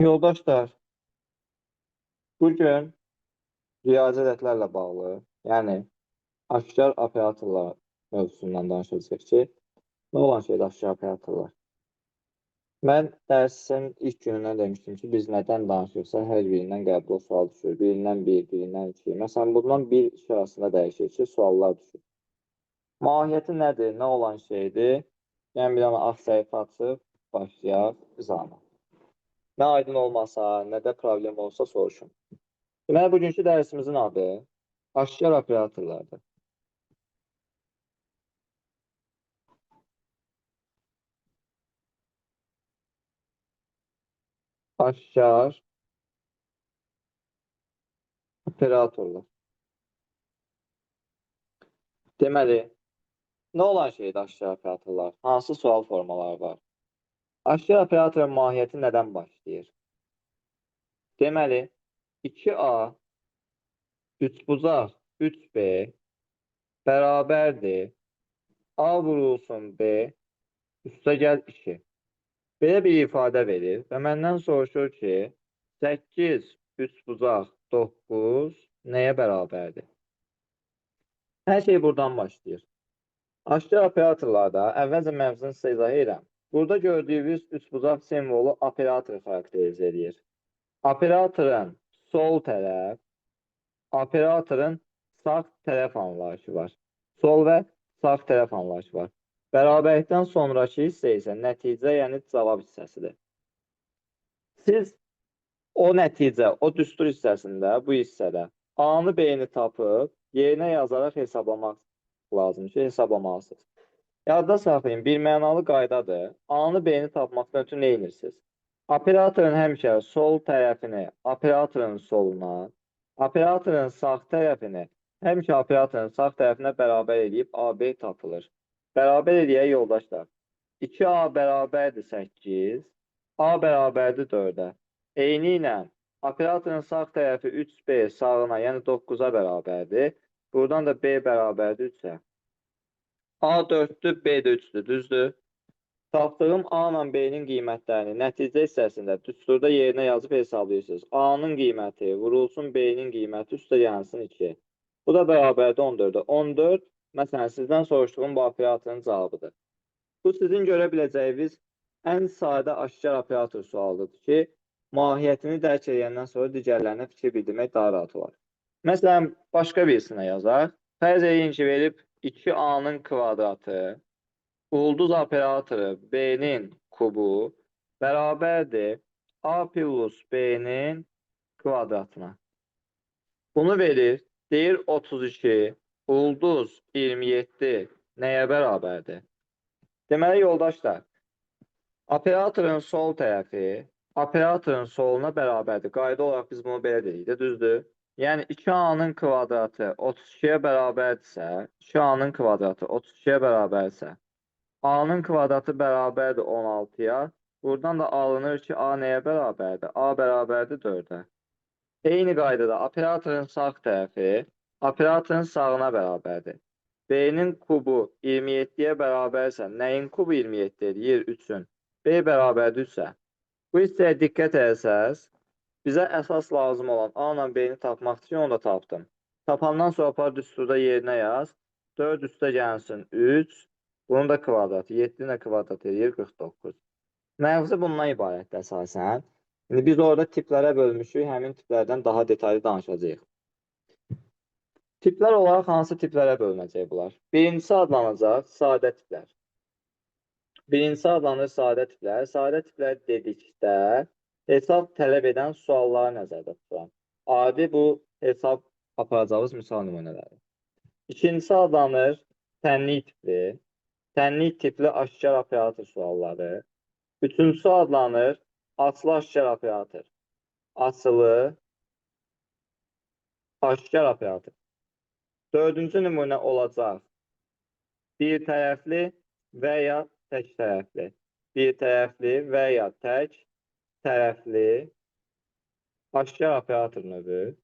Yoldaşlar, bugün riyazi ədədlərlə bağlı, yəni aşkar operatorlar mövzusundan danışacağıq ki, nə olan şeydir aşkar operatorlar? Mən dərsin ilk günündən demişdim ki, biz nədən danışırsa, hər birindən qəbul sual düşür. Birindən bir, birindən iki. Məsələn, bundan bir iki arasında dəyişir ki, suallar düşür. Mahiyyəti nədir, nə olan şeydir? Yəni, bir dənə ağ səhifə açıb, başlayaq izahına. Nə aydın olmasa, nə də problem olsa soruşun. Deməli, bugünkü dərsimizin adı aşkar operatorlardır. Aşkar operatorlar. Deməli, nə olan şeydir aşkar operatorlar? Hansı sual formaları var? Aşkar operatorun mahiyyəti nədən başlayır? Deməli, 2A, 3bucaq, 3B bərabərdir. A vurulsun B, üstəgəl 2. Belə bir ifadə verir və məndən soruşur ki, 8, 3bucaq, 9 nəyə bərabərdir? Hər şey buradan başlayır. Aşkar operatorlarda əvvəlcə mövzunu sizə izah edirəm. Burada gördüyünüz üçbucaq simvolu operatoru xarakterizə edir. Operatorun sol tərəf, operatorun sağ tərəf anlayışı var. Sol və sağ tərəf anlayışı var. Bərabərlikdən sonraki hissə isə nəticə, yəni cavab hissəsidir. Siz o nəticə, o düstur hissəsində, bu hissədə A-nı, B-ni tapıb, yerinə yazaraq hesablamaq lazımdır ki, hesablamalısınız. Yadda saxlayın, bir mənalı qaydadır. A-nı, B-ni tapmaqdan ötürü nə edirsiniz? Operatorun həmişə sol tərəfini operatorun soluna, operatorun sağ tərəfini həmişə operatorun sağ tərəfinə bərabər edib AB tapılır. Bərabər edək yoldaşlar. 2A bərabərdir 8, A bərabərdir 4-ə. Eyni ilə operatorun sağ tərəfi 3B sağına, yəni 9-a bərabərdir. Buradan da B bərabərdir 3-ə. A 4-dür, B də 3-dür, düzdür? Tapdığım A ilə B-nin qiymətlərini nəticə hissəsində düsturda yerinə yazıb hesablayırsınız. A-nın qiyməti vurulsun B-nin qiyməti üstə gəlsin 2. Bu da bərabərdir 14-ə. 14, məsələn, sizdən soruşduğum bu operatorun cavabıdır. Bu, sizin görə biləcəyiniz ən sadə aşkar operator sualıdır ki, mahiyyətini dərk edəndən sonra digərlərinə fikir bildirmək daha rahat olar. Məsələn, başqa birisinə yazaq. Fərz edin ki, verib 2A-nın kvadratı, ulduz operatoru B-nin kubu bərabərdir A plus B-nin kvadratına. Bunu verir, deyir 32, ulduz 27 nəyə bərabərdir? Deməli, yoldaşlar, operatorun sol tərəfi operatorun soluna bərabərdir. Qayda olaraq biz bunu belə dedik də, düzdür? Yəni 2A-nın kvadratı 32-yə bərabərdirsə, 2A-nın kvadratı 32-yə bərabərdirsə, A-nın kvadratı bərabərdir 16-ya. Buradan da alınır ki, A nəyə bərabərdir? A bərabərdir 4-ə. Eyni qaydada operatorun sağ tərəfi operatorun sağına bərabərdir. B-nin kubu 27-yə bərabərsə, nəyin kubu 27 edir? 3-ün. B bərabərdirsə, bu hissəyə diqqət etsəz, bizə əsas lazım olan A ilə B-ni tapmaq üçün onu da tapdım. Tapandan sonra par düsturda yerinə yaz. 4 üstə gəlsin 3. Bunun da kvadratı. 7-nə kvadrat edir 49. Mövzu bundan ibarətdir əsasən. İndi biz orada tiplərə bölmüşük. Həmin tiplərdən daha detallı danışacağıq. Tiplər olaraq hansı tiplərə bölünəcək bunlar? Birincisi adlanacaq sadə tiplər. Birincisi adlanır sadə tiplər. Sadə tiplər dedikdə hesab tələb edən sualları nəzərdə tuturam. Adi bu hesab aparacağımız misal nümunələri. İkincisi adlanır tənlik tipli. Tənlik tipli aşkar operator sualları. Üçüncüsü adlanır açılı aşkar operator. Açılı aşkar operator. Dördüncü nümunə olacaq bir tərəfli və ya tək tərəfli. Bir tərəfli və ya tək tərəfli aşkar operator növü.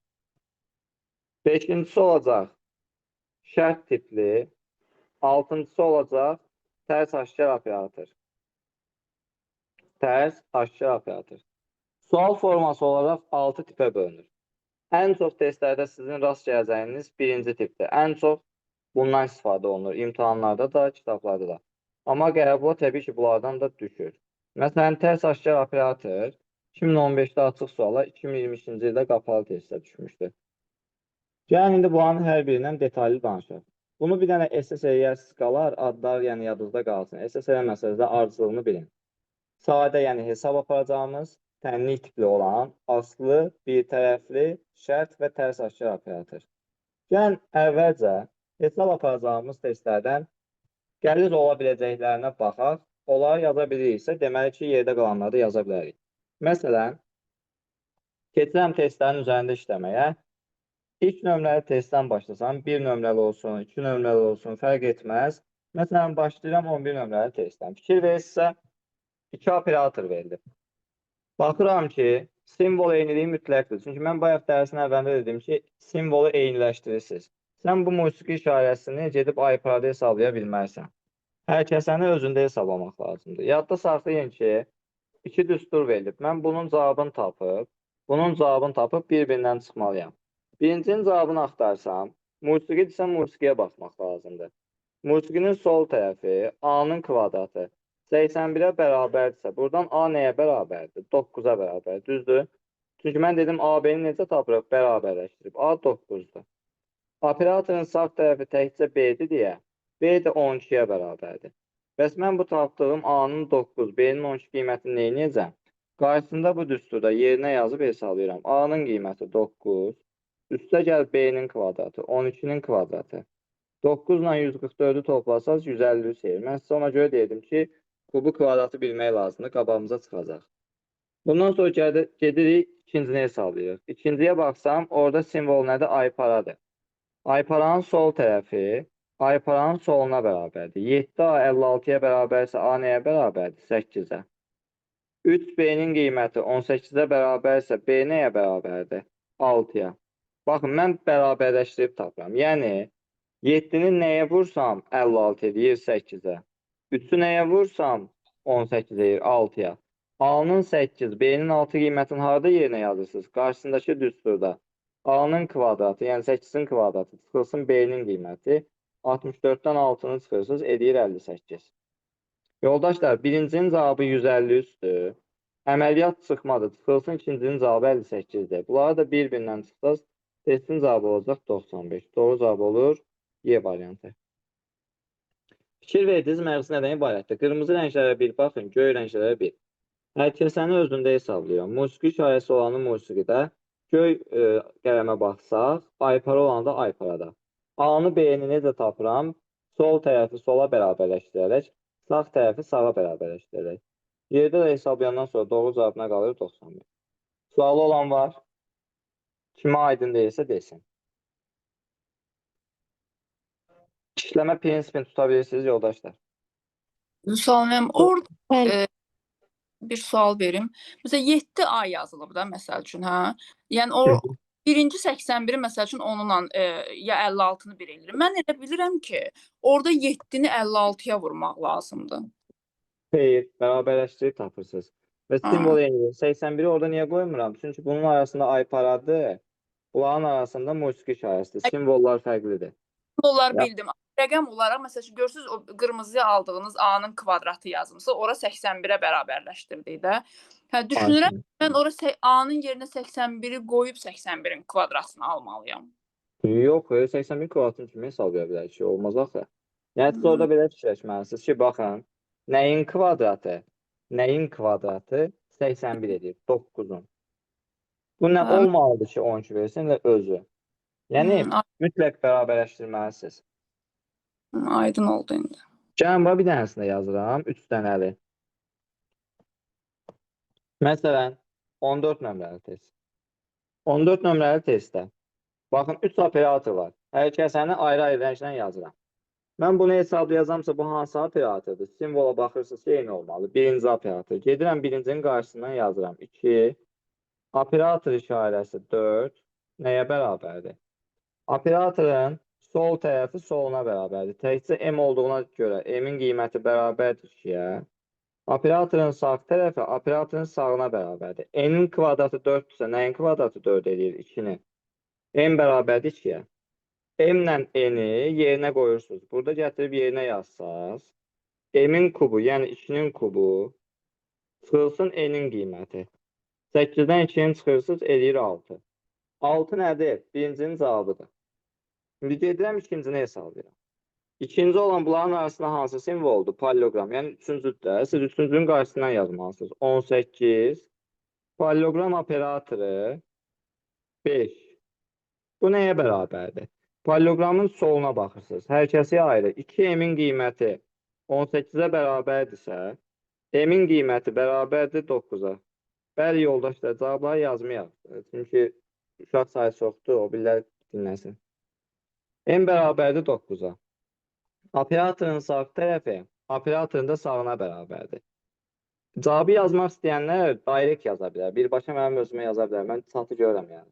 Beşincisi olacaq şərt tipli. Altıncısı olacaq tərs aşkar operator. Tərs aşkar operator. Sual forması olaraq 6 tipə bölünür. Ən çox testlərdə sizin rast gələcəyiniz birinci tipdir. Ən çox bundan istifadə olunur. İmtahanlarda da, kitablarda da. Amma qəbula təbii ki, bunlardan da düşür. Məsələn, tərs aşkar operator 2015-də açıq suala, 2022-ci ildə qapalı testə düşmüşdür. Gəlin, indi bunların hər birindən detallı danışaq. Bunu bir dənə SSR qalar, adlar yəni yadınızda qalsın. SSR məsələdə ardıcılığını bilin. Sadə, yəni hesab aparacağımız, tənlik tipli olan, aslı, bir tərəfli, şərt və tərs aşkar operator. Yəni, əvvəlcə hesab aparacağımız testlərdən gəlir ola biləcəklərinə baxaq. Onları yaza biliriksə, deməli ki, yerdə qalanları da yaza bilərik. Məsələn, keçirəm testlərin üzərində işləməyə. İlk nömrəli testdən başlasam, 1 nömrəli olsun, 2 nömrəli olsun, fərq etməz. Məsələn, başlayıram 11 nömrəli testdən. Fikir verirsə, 2 operator verilib. Baxıram ki, simvol eyniliyi mütləqdir. Çünki mən bayaq dərsin əvvəlində dedim ki, simvolu eyniləşdirirsiniz. Sən bu musiqi işarəsini gedib iPad-da hesablaya bilmərsən. Hər kəsəni özündə hesablamaq lazımdır. Yadda saxlayın ki, 2 düstur verilib. Mən bunun cavabını tapıb bir-birindən çıxmalıyam. Birincinin cavabını axtarsam, musiqidirsə musiqiyə baxmaq lazımdır. Musiqinin sol tərəfi A-nın kvadratı 81-ə bərabərdirsə, buradan A nəyə bərabərdir? 9-a bərabərdir, düzdür? Çünki mən dedim AB-ni necə tapırıq? Bərabərləşdirib. A 9-dur. Operatorun sağ tərəfi təkcə B-dir deyə, B də 12-yə bərabərdir. Bəs mən bu tapdığım A-nın 9, B-nin 12 qiymətini neynəyəcəm? Qarşısında bu düsturda yerinə yazıb hesablayıram. A-nın qiyməti 9, üstə gəl B-nin kvadratı, 12-nin kvadratı. 9 ilə 144-ü toplasaz 153 deyir. Mən sizə ona görə deyirdim ki, kubu kvadratı bilmək lazımdır, qabağımıza çıxacaq. Bundan sonra gedirik, ikincisini hesablayırıq. İkinciyə baxsam, orada simvol nədir? Ayparadır. Ayparanın sol tərəfi ayparanın soluna bərabərdir. 7A 56-ya bərabərsə A nəyə bərabərdir? 8-ə. 3B-nin qiyməti 18-ə bərabərsə B nəyə bərabərdir? 6-ya. Baxın, mən bərabərləşdirib tapıram. Yəni, 7-ni nəyə vursam 56 edir 8-ə. 3-ü nəyə vursam 18 edir 6-ya. A-nın 8, B-nin 6 qiymətini harada yerinə yazırsınız? Qarşısındakı düsturda. A-nın kvadratı, yəni 8-in kvadratı çıxılsın B-nin qiyməti. 64-dən 6-nı çıxırsınız, edir 58. Yoldaşlar, birincinin cavabı 153-dür. Əməliyyat çıxmadı, çıxılsın ikincinin cavabı 58-dir. Bunları da bir-birindən çıxsaz, testin cavabı olacaq 95. Doğru cavab olur Y variantı. Fikir verdiniz, mərzi nədən ibarətdir? Qırmızı rənglərə bir baxın, göy rənglərə bir. Hər kəsəni özündə hesablayıram. Musiqi işarəsi olanı musiqidə, göy qələmə baxsaq, aypara olanı da ayparada. A-nı B-ni necə tapıram? Sol tərəfi sola bərabərləşdirərək, sağ tərəfi sağa bərabərləşdirərək. Yerdə də hesablayandan sonra doğru cavab nə qalır? 91. Sualı olan var? Kimə aydın deyilsə desin. İşləmə prinsipini tuta bilirsiniz, yoldaşlar. Sualım orada bir sual verim. Mesela 7A yazılıb da məsəl üçün, hə? Yəni o birinci 81-i məsəl üçün onunla ya 56-nı bir eləyirim. Mən elə bilirəm ki, orada 7-ni 56-ya vurmaq lazımdır. Xeyr, bərabərləşdirib tapırsınız. Və simvol eyni. 81-i orada niyə qoymuram? Çünki bunun arasında ayparadır, bunların arasında musiqi işarəsidir. Simvollar fərqlidir. Simvollar bildim. Rəqəm olaraq, məsəl üçün, görürsünüz, o qırmızıya aldığınız A-nın kvadratı yazımsı, ora 81-ə bərabərləşdirdik də. Hə, düşünürəm, mən ora A-nın yerinə 81-i qoyub 81-in kvadratını almalıyam. Yox, 81 kvadratını kimi hesablaya bilərik ki, olmaz axı. Yəni, siz orada belə fikirləşməlisiniz ki, baxın, nəyin kvadratı 81 edir, 9-un. Bu nə olmalıdır ki, 12 versin və özü. Yəni, mütləq bərabərləşdirməlisiniz. Aydın oldu indi. Gəlin, bir dənəsində yazıram, 3 dənəli. Məsələn, 14 nömrəli test. 14 nömrəli testdə, baxın, 3 operator var. Hər kəsəni ayrı-ayrı rənglə yazıram. Mən bunu hesablayacamsa, bu hansı operatordur? Simvola baxırsınız ki, eyni olmalı. Birinci operator. Gedirəm, birincinin qarşısından yazıram. 2. Operator işarəsi 4. Nəyə bərabərdir? Operatorun sol tərəfi soluna bərabərdir. Təkcə M olduğuna görə M-in qiyməti bərabərdir 2-yə. Operatorun sağ tərəfi operatorun sağına bərabərdir. N'in kvadratı 4-dürsə, nəyin kvadratı 4 edir? 2-ni. N bərabərdir 2-yə. M-lə N-i yerinə qoyursunuz. Burada gətirib yerinə yazsaz, M-in kubu, yəni 2-nin kubu çıxılsın N-in qiyməti. 8-dən 2-ni çıxırsınız, eləyir 6. 6 nədir? Birincinin cavabıdır. Şimdi gedirəm ikincini hesablayıram. İkinci olan bunların arasında hansı simvoldur? Pallogram. Yəni üçüncüdür. Siz üçüncünün qarşısından yazmalısınız. 18. Pallogram operatoru 5. Bu nəyə bərabərdir? Pallogramın soluna baxırsınız. Hər kəsi ayrı. 2m-in qiyməti 18-ə bərabərdirsə, m-in qiyməti bərabərdir 9-a. Bəli, yoldaşlar, cavabları yazmayaq. Çünki uşaq sayı çoxdur, o birlər dinləsin. M bərabərdir 9-a. Operatorun sağ tərəfi operatorun da sağına bərabərdir. Cavabı yazmaq istəyənlər direkt yaza bilər. Birbaşa mənim özümə yaza bilər. Mən çatı görürəm yəni.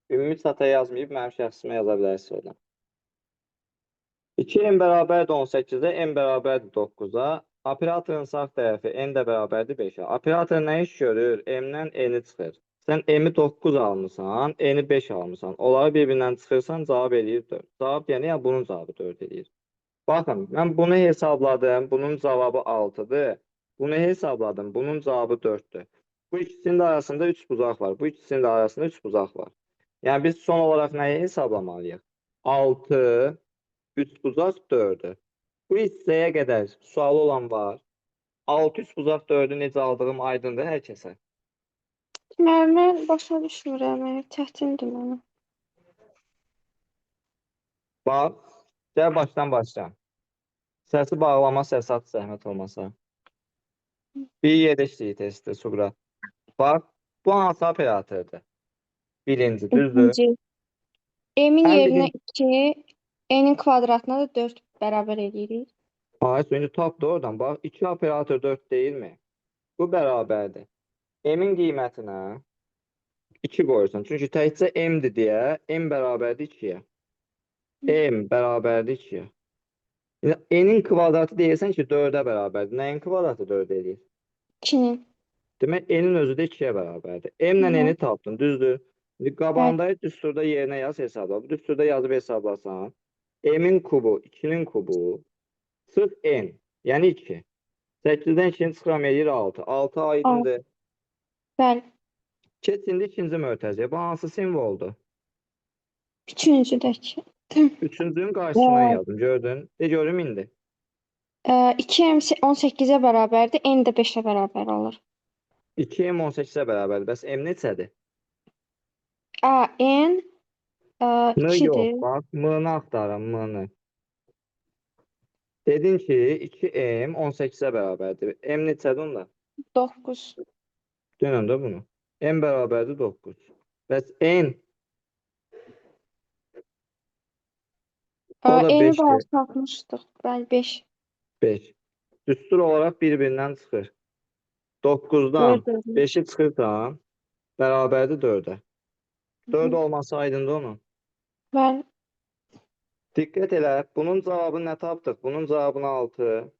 Ümumi çata yazmayıb mənim şəxsimə yaza bilərsiniz oradan. 2m bərabərdir 18-də, m bərabərdir 9-a. Operatorun sağ tərəfi n də bərabərdir 5-ə. Operator nə iş görür? M-dən n-i çıxır. Sən m-i 9 almısan, n-i 5 almısan. Onları bir-birindən çıxırsan, cavab eləyir 4. Cavab yəni, yəni bunun cavabı 4 eləyir. Baxın, mən bunu hesabladım. Bunun cavabı 6-dır. Bunu hesabladım. Bunun cavabı 4-dür. Bu ikisinin də arasında 3 buzaq var. Bu ikisinin də arasında 3 buzaq var. Yəni biz son olaraq nəyi hesablamalıyıq? 6, 3 buzaq 4-dür. Bu hissəyə qədər sualı olan var. 6, 3 buzaq 4-ü necə aldığım aydındır hər kəsə. Mən başa düşmürəm, çətindir mənə. Bax, gəl başdan başla. Səsi bağlama, səsi aç, zəhmət olmasa. Bir yerdə işləyir testi, Suqrat. Bax, bu hansı operatordur? Birinci, düzdür? İkinci. M-in Ən yerinə birinci. 2, N-in kvadratına da 4 bərabər edirik. Hayır, önce tapdı oradan. Bax, 2 operator 4 değil mi? Bu bərabərdir. M-in qiymətinə 2 qoyursan. Çünki təkcə M-dir deyə M bərabərdir 2-yə. M bərabərdir 2-yə. N-in kvadratı deyirsən ki, 4-ə bərabərdir. Nəyin kvadratı 4 edir? 2-nin. Demək, N-in özü də 2-yə bərabərdir. M-lə N-i tapdın, düzdür? İndi qabağında düsturda yerinə yaz hesabla. Bu düsturda yazıb hesablasan, M-in kubu, 2-nin kubu, sırf N, yəni 2. 8-dən 2-ni çıxıram eləyir 6. 6 aydındır. Bəli. Keç indi ikinci mötərizəyə. Bu hansı simvoldur? Üçüncüdəki. Üçüncünün qarşısından yazdım, gördün? De görüm indi. 2M 18-ə bərabərdir, N də 5-ə bərabər olur. 2M 18-ə bərabərdir. Bəs M neçədir? N M 2-dir. yox, bax, M-ni axtarım, M-ni. Dedin ki, 2M 18-ə bərabərdir. M neçədir onda? 9. Dönəm də bunu. M bərabərdir 9. Bəs N? O da N-i 5'dir. bayaq tapmışdıq. Bəli, 5. 5. Düstur olaraq bir-birindən çıxır. 9-dan 5-i çıxırsan, bərabərdir 4-ə. 4 olması aydındır onun. Bəli. Diqqət elə, bunun cavabını nə tapdıq? Bunun cavabını 6,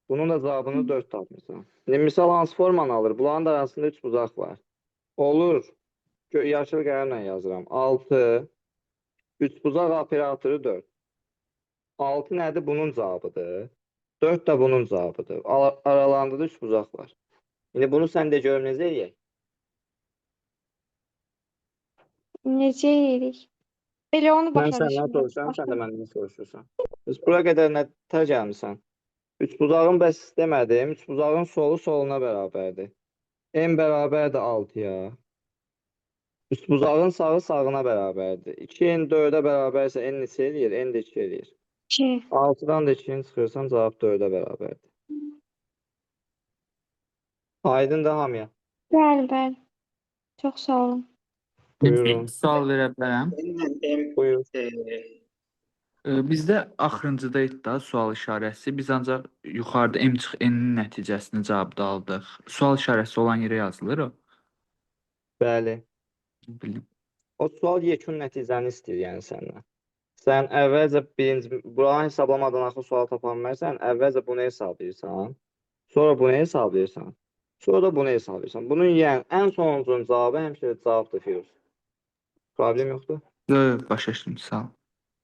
bunun da cavabını 4 tapmışsan. İndi misal hansı formanı alır? Bunların da arasında 3 buzaq var. Olur, yaşıl qələmlə yazıram. 6, 3 buzaq operatoru 4. 6 nədir? Bunun cavabıdır. 4 də bunun cavabıdır. Aralarında da 3 buzaq var. İndi bunu sən də görüm necə eləyək? Necə edirik? Elə onu Mən başa səndən düşmürəm. soruşuram, sən də məndən soruşursan. Biz bura qədər nə tər gəlmişsən? 3 buzağın bəs demədim. 3 buzağın solu soluna bərabərdir. M bərabərdir 6-ya. 3 buzağın sağı sağına bərabərdir. 2N 4-ə bərabərsə N neçə eləyir? N də 2 eləyir. 2. 6-dan da 2-ni çıxırsan cavab 4-ə bərabərdir. Aydın da hamıya. Bəli, bəli. Çox sağ olun. Buyurun. Sual verə bilərəm. Buyur. Bizdə axırıncıdaydı da sual işarəsi. Biz ancaq yuxarıda M çıx N-in nəticəsini cavabda aldıq. Sual işarəsi olan yerə yazılır o. Bəli. Bildim. O sual yekun nəticəni istəyir yəni səndən. Sən əvvəlcə buranı hesablamadan axı sual tapa bilmərsən. Əvvəlcə bunu hesablayırsan. Sonra bunu hesablayırsan. Sonra da bunu hesablayırsan. Bunun yəni ən sonuncunun cavabı həmişə cavabdır Firuz. Problem yoxdur. Başa düşdüm, sağ ol.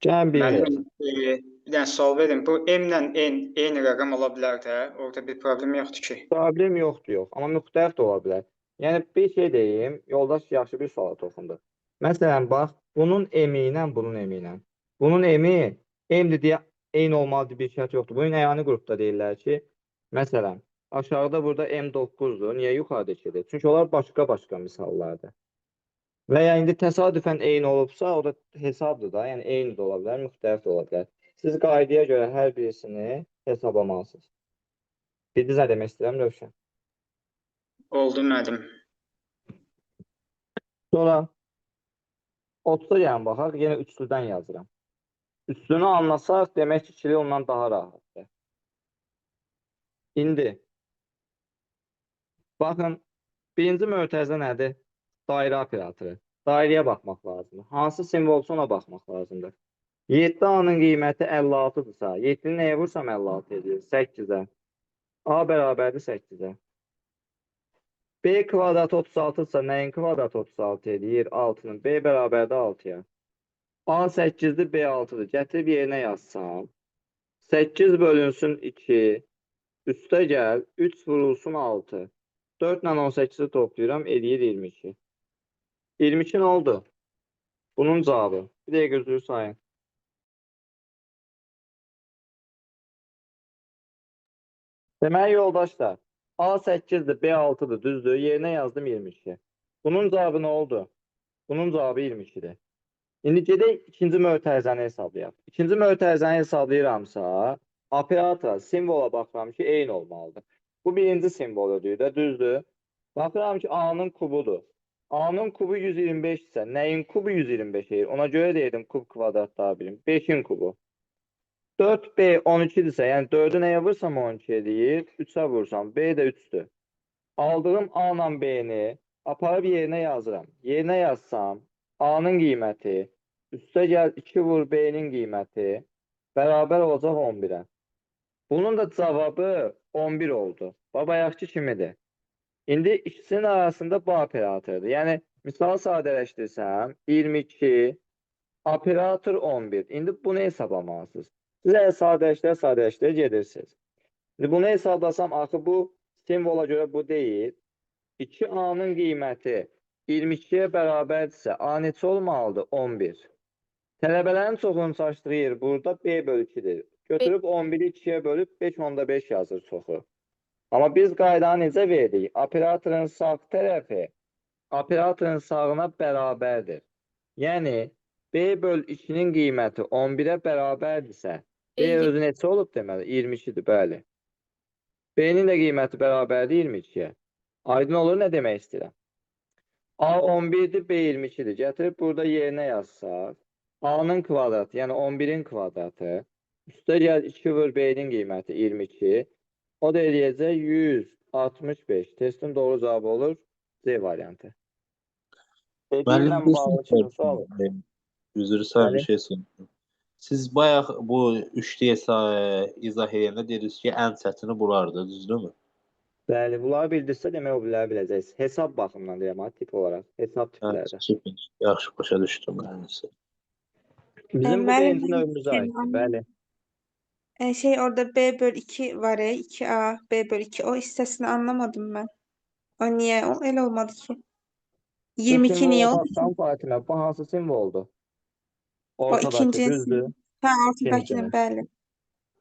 Gəlin birini Müəllim, versin. bir dənə sual verin. Bu M ilə N eyni rəqəm ola bilər də. Orada bir problem yoxdur ki. Problem yoxdur, yox. Amma müxtəlif də ola bilər. Yəni bir şey deyim, yoldaş yaxşı bir suala toxundu. Məsələn, bax, bunun M-i ilə bunun M-i ilə. Bunun M-i M-dir deyə eyni olmalı bir şərt yoxdur. Bunun əyani qrupda deyirlər ki, məsələn, aşağıda burada M9-dur. Niyə yuxarıda 2-dir? Çünki onlar başqa-başqa misallardır. Və ya indi təsadüfən eyni olubsa, o da hesabdır da. Yəni eyni də ola bilər, müxtəlif də ola bilər. Siz qaydaya görə hər birisini hesablamalısınız. Bildiniz nə demək istəyirəm, Rövşən? Oldu müəllim. Sonra 30-a gəlin baxaq, yenə üçlüdən yazıram. Üçlünü anlasaq, demək ki, ikili ondan daha rahatdır. İndi, baxın, birinci mötərizə nədir? Dairə operatoru. Dairəyə baxmaq lazımdır. Hansı simvol olsa ona baxmaq lazımdır. 7A-nın qiyməti 56-dırsa, 7-ni nəyə vursam 56 edir? 8-ə. A bərabərdir 8-ə. B kvadratı 36-dırsa, nəyin kvadratı 36 edir? 6-nın. B bərabərdir 6-ya. A 8-dir, B 6-dır. Gətirib yerinə yazsam. 8 bölünsün 2. Üstə gəl. 3 vurulsun 6. 4 ilə 18-i toplayıram. Eləyir 22. 22 nə oldu? Bunun cavabı. Bir dəqiqə gözünüzü sayın. Deməli yoldaşlar. A 8-dir, B 6-dır. Düzdür. Yerinə yazdım 22. Bunun cavabı nə oldu? Bunun cavabı 22-dir. İndi gedək ikinci mötərizəni hesablayaq. İkinci mötərizəni hesablayıramsa, operatora, simvola baxıram ki, eyni olmalıdır. Bu birinci simvoludur da, düzdür. Baxıram ki, A-nın kubudur. A-nın kubu 125 isə, nəyin kubu 125 edir? Ona görə deyirdim kub kvadrat daha bilim. 5-in kubu. 4B 12-dirsə, yəni 4-ü nəyə vursam 12 edir? 3-ə vursam, B də 3-dür. Aldığım A ilə B-ni aparıb yerinə yazıram. Yerinə yazsam, A-nın qiyməti, üstə gəl 2 vur B-nin qiyməti bərabər olacaq 11-ə. Bunun da cavabı 11 oldu. Bayaqki kimidir. İndi ikisinin arasında bu operatordur. Yəni, misal sadələşdirsəm, 22, operator 11. İndi bunu hesablamalısınız. Siz əgər sadələşdirə gedirsiniz. İndi bunu hesablasam, axı bu simvola görə bu deyil. 2A-nın qiyməti 22-yə bərabərdirsə, A neçə olmalıdır? 11. Tələbələrin çoxunu çaşdığı yer burada B bölü 2-dir. Götürüb 11-i 2-yə bölüb 5 onda 5 yazır çoxu. Amma biz qaydanı necə verdik? Operatorun sağ tərəfi operatorun sağına bərabərdir. Yəni, B böl 2-nin qiyməti 11-ə bərabərdirsə, B özü neçə olub deməli? 22-dir, bəli. B-nin də qiyməti bərabərdir 22-yə. Aydın olur, nə demək istəyirəm? A 11-dir, B 22-dir. Gətirib burada yerinə yazsaq, A-nın kvadratı, yəni 11-in kvadratı, üstə gəl 2 vur B-nin qiyməti 22, o da eləyəcək 165. Testin doğru cavabı olur C variantı. Müəllim B1-lə bağlı çıxın sualı. üzrü sağ bir Bəli. şey sorayım. Siz bayaq bu 3D izah edəndə dediniz ki, ən çətini bunlardır, düzdürmü? Bəli, bunları bildirsə demək o billəri biləcəksiniz. Hesab baxımından deyəm, tip olaraq. Hesab tiplərdə. Süper. Yaxşı başa düşdüm mən. Bizim bu Müəllim, birinci növümüzə aiddir. Bəli. Orada B bölü 2 var ya, 2A, B bölü 2. O hissəsini anlamadım ben. O niye? O el olmadı ki. Bu 22 niye simvola oldu ki? baxsan Fatimə, bu hansı simvoldur? O Ortadakı, ikincinin düzdür? Ha, ortadakinin İkincinin. bəli.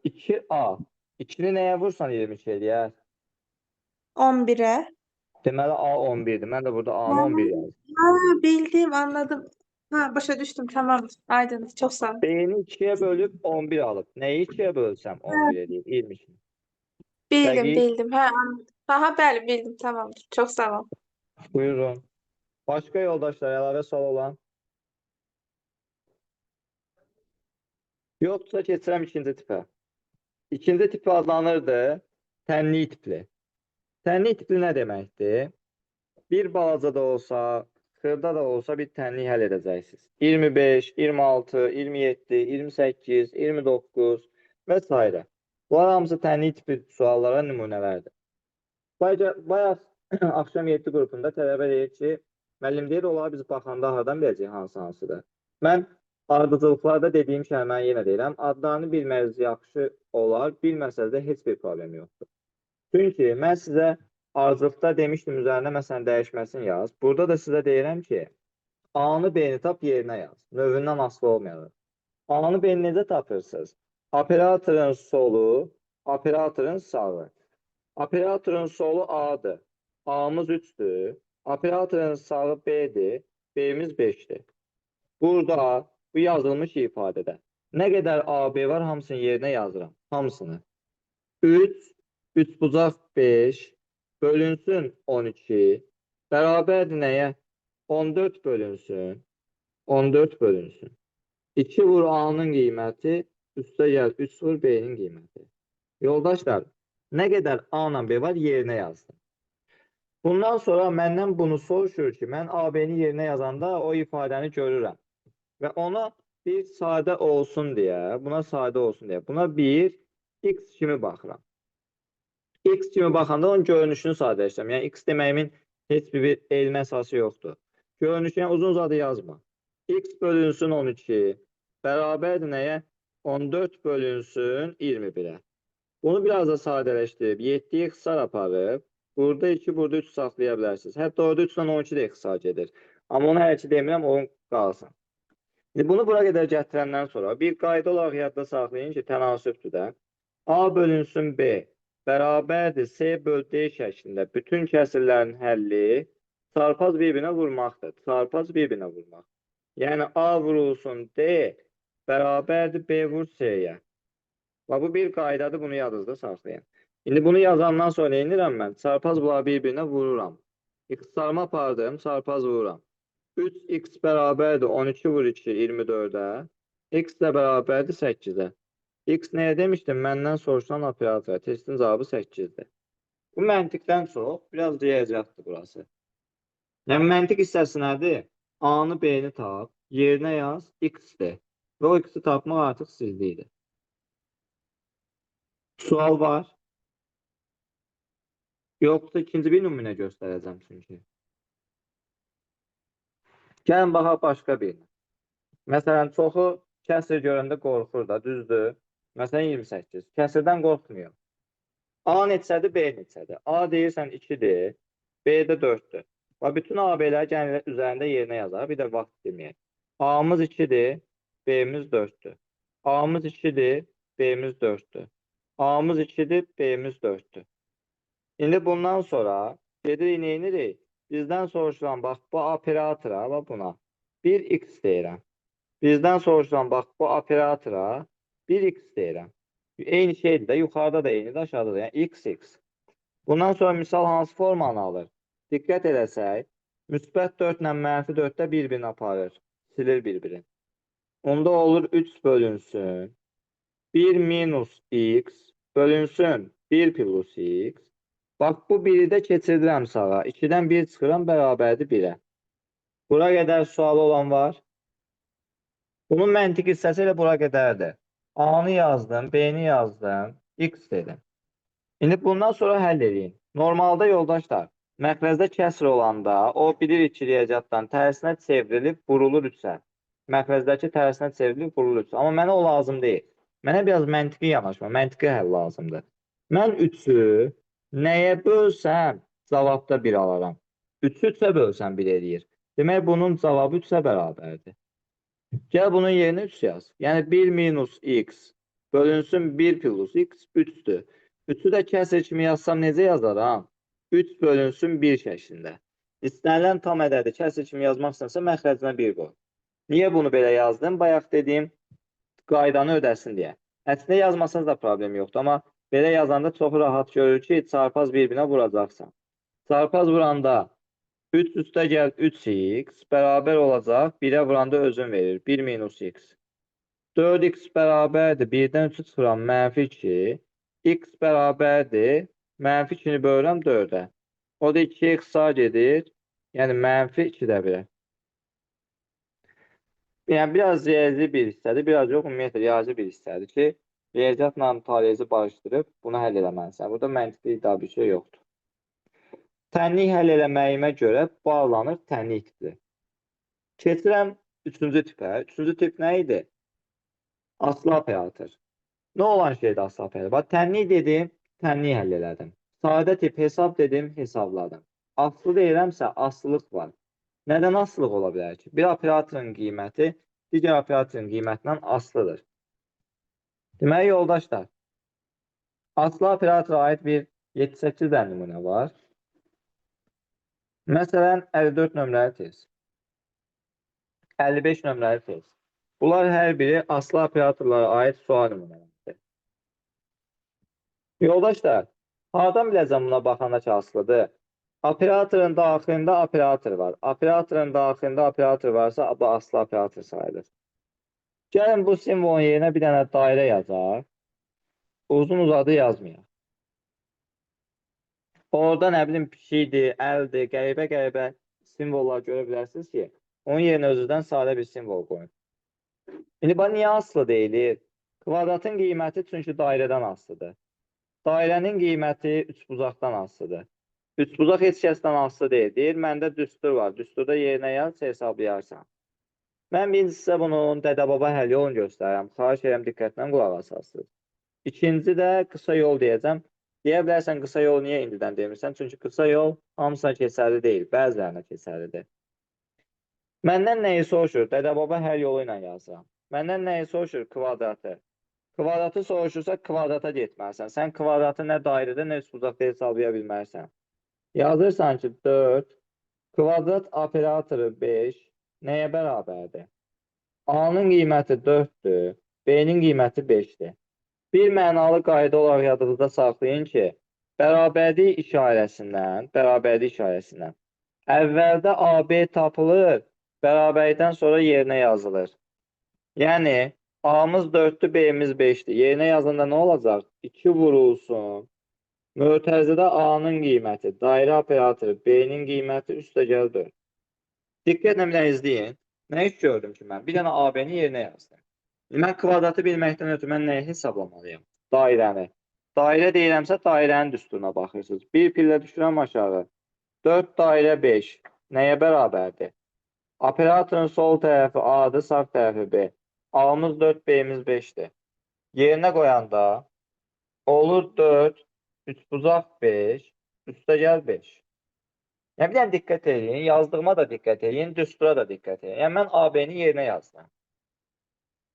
2A. 2-ni nəyə vursan 22 eləyər? 11'e. Deməli A 11-dir. Mən də burada Ha, A-nı 11 yazdım. bildim, anladım. Ha, başa düştüm, tamam. Aydın, çok sağ ol. B-ni 2-yə bölüb 11 alıb. Nəyi 2-yə bölsəm 11 eləyir? 22. Bildim, Dəqiq. bildim. Ha, anladım. Ha, bəli, bildim, tamamdır. Çok sağ ol. Buyurun. Başqa yoldaşlar əlavə sual olan? Yoxsa keçirəm ikinci tipə. İkinci tipi adlanırdı tənlik tipli. Tənlik tipli nə deməkdir? Bir balaca da olsa, xırda da olsa bir tənlik həll edəcəksiniz. 25, 26, 27, 28, 29 və s. Bunlar hamısı tənlik tipi suallara nümunələrdir. Bayaq axşam 7 qrupunda tələbə deyir ki, müəllim deyir, olar biz baxanda hardan biləcək hansıdır? Mən ardıcılıqlarda dediyim şey mən yenə deyirəm, adlarını bilməniz yaxşı olar, bilməsəz də heç bir problem yoxdur. Çünki mən sizə ardıcılıqda demişdim, üzərinə məsələn dəyişməsini yaz. Burada da sizə deyirəm ki, A-nı B-ni tap yerinə yaz. Növündən asılı olmayaraq. A-nı B-ni necə tapırsınız? Operatorun solu, operatorun sağı. Operatorun solu A-dır. A-mız 3'dür. Operatorun sağı B-dir. B-miz 5'dir. Burada bu yazılmış ifadədə nə qədər AB var, hamısını yerinə yazıram. Hamısını. 3 bucaq 5 bölünsün 12 bərabərdir nəyə? 14 bölünsün. 14 bölünsün. 2 vur A-nın qiyməti, üstə gəl 3 vur B-nin qiyməti. Yoldaşlar, nə qədər A ilə B var, yerinə yazdım. Bundan sonra məndən bunu soruşur ki, mən AB-ni yerinə yazanda o ifadəni görürəm. Və ona bir sadə olsun deyə, buna bir X kimi baxıram. X kimi baxanda onun görünüşünü sadələşdirəm. Yəni, X deməyimin heç bir elmi əsası yoxdur. Görünüşünü uzun zadı yazma. X bölünsün 12 bərabərdir nəyə? 14 bölünsün 21-ə. Bunu biraz da sadələşdirib 7-yi ixtisar aparıb, burada 2, burada 3 saxlaya bilərsiniz. Hətta orada 3 ilə 12 də ixtisar gedir. Amma onu hələ ki demirəm, onun qalsın. Bunu bura qədər gətirəndən sonra bir qayda olaraq yadda saxlayın ki, tənasübdür də. A bölünsün B bərabərdir C böl D şəklində bütün kəsirlərin həlli çarpaz bir-birinə vurmaqdır. Çarpaz bir-birinə vurmaq. Yəni A vurulsun D bərabərdir B vur C-yə. Bu bir qaydadır, bunu yadınızda saxlayın. İndi bunu yazandan sonra nə edirəm mən? Çarpaz bunları bir-birinə vururam. İxtisarımı apardım, çarpaz vururam. 3x bərabərdir 12 vur 2 24-ə. X də bərabərdir 8-ə. X nəyə demişdim? Məndən soruşulan operatora. Testin cavabı 8-dir. Bu məntiqdən çox biraz riyaziyyatdır burası. Yəni məntiq hissəsi nədir? A-nı B-ni tap, yerinə yaz, X-dir. Və o X-i tapmaq artıq sizlikdir. Sual var. Yoxsa ikinci bir nümunə göstərəcəm çünki. Gəlin baxaq başqa birinə. Məsələn, çoxu kəsr görəndə qorxur da, düzdür. Məsələn, 28. Kəsrdən qorxmuyor. A neçədir, B neçədir? A deyirsən 2-dir, B də 4-dür. Bütün AB-ləri gəlin üzərində yerinə yazar. Bir də vaxt deməyək. A-mız 2-dir, B-miz 4-dür. A-mız 2-dir, B-miz 4-dür. A-mız 2-dir, B-miz 4-dür. İndi bundan sonra gedirik, neyinirik? Bizdən soruşulan, bax, bu operatora, bax buna 1x deyirəm. Bizdən soruşulan, bax, bu operatora 1x deyirəm. Eyni şeydir də, yuxarıda da eynidir, aşağıda da. Yəni, x. Bundan sonra misal hansı formanı alır? Diqqət edəsək, müsbət 4 ilə mənfi 4-də bir-birini aparır. Silir bir-birini. Onda olur 3 bölünsün 1 minus x bölünsün 1 plus x. Bax, bu 1-i də keçirdirəm sağa. 2-dən 1 çıxıram, bərabərdir 1-ə. Bura qədər sualı olan var. Bunun məntiq hissəsi elə bura qədərdir. A-nı yazdım, B-ni yazdım, x dedim. İndi bundan sonra həll edin. Normalda yoldaşlar, məxrəzdə kəsr olanda o bilirik ki, riyaziyyatdan tərsinə çevrilib, vurulur 3-ə. Məxrəzdəki tərsinə çevrilib, vurulur 3-ə. Amma mənə o lazım deyil. Mənə biraz məntiqi yanaşma, məntiqi həll lazımdır. Mən 3-ü nəyə bölsəm, cavabda 1 alaram. 3-ü 3-ə bölsəm 1 eləyir. Demək, bunun cavabı 3-ə bərabərdir. Gəl bunun yerinə 3 yaz. Yəni 1 minus x bölünsün 1 plus x 3-dür. 3-ü də kəsr kimi yazsam necə yazaram? 3 bölünsün 1 şəklində. İstənilən tam ədədi kəsr kimi yazmaq istənsə məxrəcinə 1 qoy. Niyə bunu belə yazdım? Bayaq dediyim qaydanı ödəsin deyə. Əslində yazmasanız da problem yoxdur, amma belə yazanda çox rahat görür ki, çarpaz bir-birinə vuracaqsan. Çarpaz vuranda 3 üstə gəl 3x bərabər olacaq. 1-ə vuranda özün verir. 1 minus x. 4x bərabərdir. 1-dən 3-ü çıxıram. Mənfi 2. X bərabərdir. Mənfi 2-ni bölürəm 4-ə. O da 2-yə ixtisar gedir. Yəni mənfi 2-də 1-ə. Yəni biraz riyazi bir hissədir. Biraz yox, ümumiyyətlə riyazi bir hissədir ki, riyaziyyatla taliyezi barışdırıb bunu həll eləməlisən. Burada məntiqli iddia bir şey yoxdur. Tənlik həll eləməyimə görə bağlanır tənlik tipi. Keçirəm üçüncü tipə. Üçüncü tip nə idi? Aslı operator. Nə olan şeydir aslı operator? Bax, tənlik dedim, tənlik həll elədim. Sadə tip hesab dedim, hesabladım. Aslı deyirəmsə, aslılıq var. Nədən asılılıq ola bilər ki? Bir operatorun qiyməti digər operatorun qiymətindən asılıdır. Deməli, yoldaşlar, aslı operatora aid bir 7-8 dənə nümunə var. Məsələn, 54 nömrəli test, 55 nömrəli test. Bunlar hər biri aslı operatorlara aid sual nümunələridir. Yoldaşlar, hardan biləcəm buna baxanda ki, asılıdır? Operatorun daxilində operator var. Operatorun daxilində operator varsa, bu aslı operator sayılır. Gəlin bu simvolun yerinə bir dənə dairə yazaq. Uzun uzadı yazmayaq. Orada nə bilim pişikdir, əldir, qəribə simvollar görə bilərsiniz ki, onun yerinə özündən sadə bir simvol qoyun. İndi bu niyə asılı deyilir? Kvadratın qiyməti çünki dairədən asılıdır. Dairənin qiyməti üçbucaqdan asılıdır. Üçbucaq heç kəsdən asılı deyil. Deyir, məndə düstur var. Düsturda yerinə yaz, hesablayarsan. Mən birinci sizə bunun dədə-baba həll yolunu göstərirəm. Xahiş edirəm, diqqətlə qulaq asasınız. İkinci də qısa yol deyəcəm. Deyə bilərsən, qısa yol niyə indidən demirsən? Çünki qısa yol hamısına keçərli deyil, bəzilərinə keçərlidir. Məndən nəyi soruşur? Dədə-baba həll yolu ilə yazıram. Məndən nəyi soruşur? Kvadratı. Kvadratı soruşursa kvadrata getməlisən. Sən kvadratı nə dairədə, nə üçbucaqda hesablaya bilmərsən. Yazırsan ki, 4, kvadrat operatoru 5 nəyə bərabərdir? A-nın qiyməti 4-dür, B-nin qiyməti 5-dir. Bir mənalı qayda olaraq yadınızda saxlayın ki, bərabərlik işarəsindən əvvəldə AB tapılır, bərabərlikdən sonra yerinə yazılır. Yəni, A-mız 4-dür, B-miz 5-dir. Yerinə yazında nə olacaq? 2 vurulsun. Mötərizədə A-nın qiyməti, dairə operatoru, B-nin qiyməti üstəgəl 4. Diqqətlə bir izləyin. Nə iş gördüm ki, mən? Bir dənə AB-ni yerinə yazdım. Mən kvadratı bilməkdən ötürü mən nəyi hesablamalıyım? Dairəni. Dairə deyirəmsə, dairənin düsturuna baxırsınız. Bir pillə düşürəm aşağı. 4 dairə 5. Nəyə bərabərdir? Operatorun sol tərəfi A-dır, sağ tərəfi B. A-mız 4, B-miz 5-dir. Yerinə qoyanda olur 4, üçbucaq 5, üstəgəl 5. Yəni, bir dənə diqqət edin, yazdığıma da diqqət edin, düstura da diqqət edin. Yəni, mən AB-ni yerinə yazdım.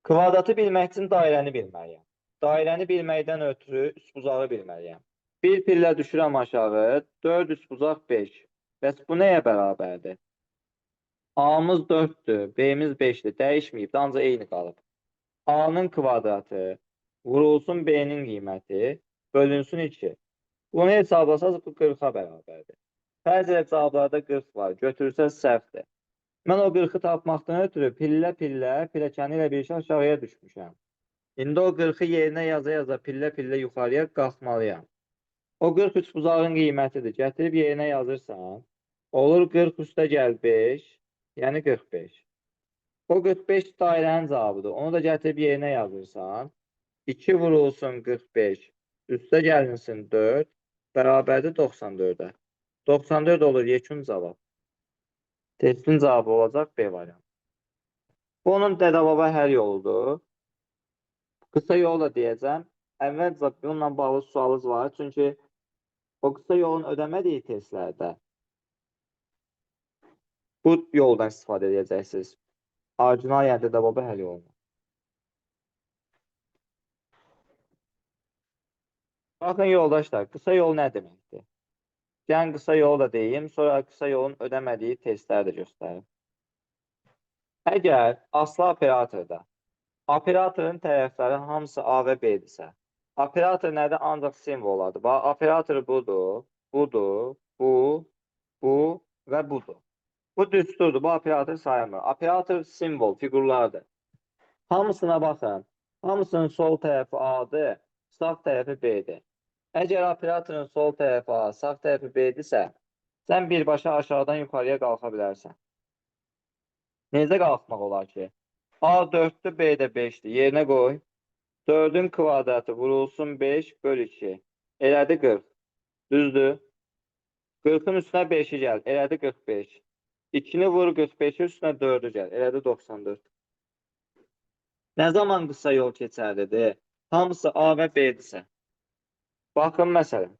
Kvadratı bilmək üçün dairəni bilməliyəm. Dairəni bilməkdən ötürü üçbucağı bilməliyəm. Bir pillə düşürəm aşağı, 4 üçbucaq 5. Bəs bu nəyə bərabərdir? A-mız 4-dür, B-miz 5-dir. Dəyişməyib, ancaq eyni qalıb. A-nın kvadratı vurulsun B-nin qiyməti bölünsün 2. Bunu hesablasaz bu 40-a bərabərdir. Fərz elə cavablarda 40 var, götürsəz səhvdir. Mən o 40-ı tapmaqdan ötürü pillə-pillə pilləkəni ilə bir şey aşağıya düşmüşəm. İndi o 40-ı yerinə yaza-yaza pillə-pillə yuxarıya qalxmalıyam. O 40 üçbucağın qiymətidir. Gətirib yerinə yazırsan, olur 40 üstəgəl 5, yəni 45. O 45 dairənin cavabıdır. Onu da gətirib yerinə yazırsan, 2 vurulsun 45, üstə gəlinsin 4, bərabərdir 94-ə. 94 olur yekun cavab. Testin cavabı olacaq B variantı. Bunun dədə-baba həll yoludur. Qısa yolu da deyəcəm. Əvvəlcə bununla bağlı sualınız var. Çünki o qısa yolun ödəmədiyi testlərdə bu yoldan istifadə edəcəksiniz. Orijinal, yəni dədə-baba həll yolunu. Baxın yoldaşlar, qısa yol nə deməkdir? Gəlin qısa yolu da deyim, sonra qısa yolun ödəmədiyi testləri də göstərim. Əgər aslı operatorda operatorun tərəfləri hamısı A və B-dirsə, operator nədir? Ancaq simvollardır. Bax, operator budur, budur, bu və budur. Bu düsturdur, bu operator sayılmır. Operator simvol, fiqurlardır. Hamısına baxın. Hamısının sol tərəfi A-dır, sağ tərəfi B-dir. Əgər operatorun sol tərəfi A, sağ tərəfi B-dirsə, sən birbaşa aşağıdan yuxarıya qalxa bilərsən. Necə qalxmaq olar ki? A 4-dür, B də 5-dir. Yerinə qoy. 4-ün kvadratı vurulsun 5 bölü 2. Elədi 40. Düzdür? 40-ın üstünə 5-i gəl. Elədi 45. 2-ni vur 45-in üstünə 4-ü gəl. Elədi 94. Nə zaman qısa yol keçərlidir? Hamısı A və B-dirsə. Baxın məsələn.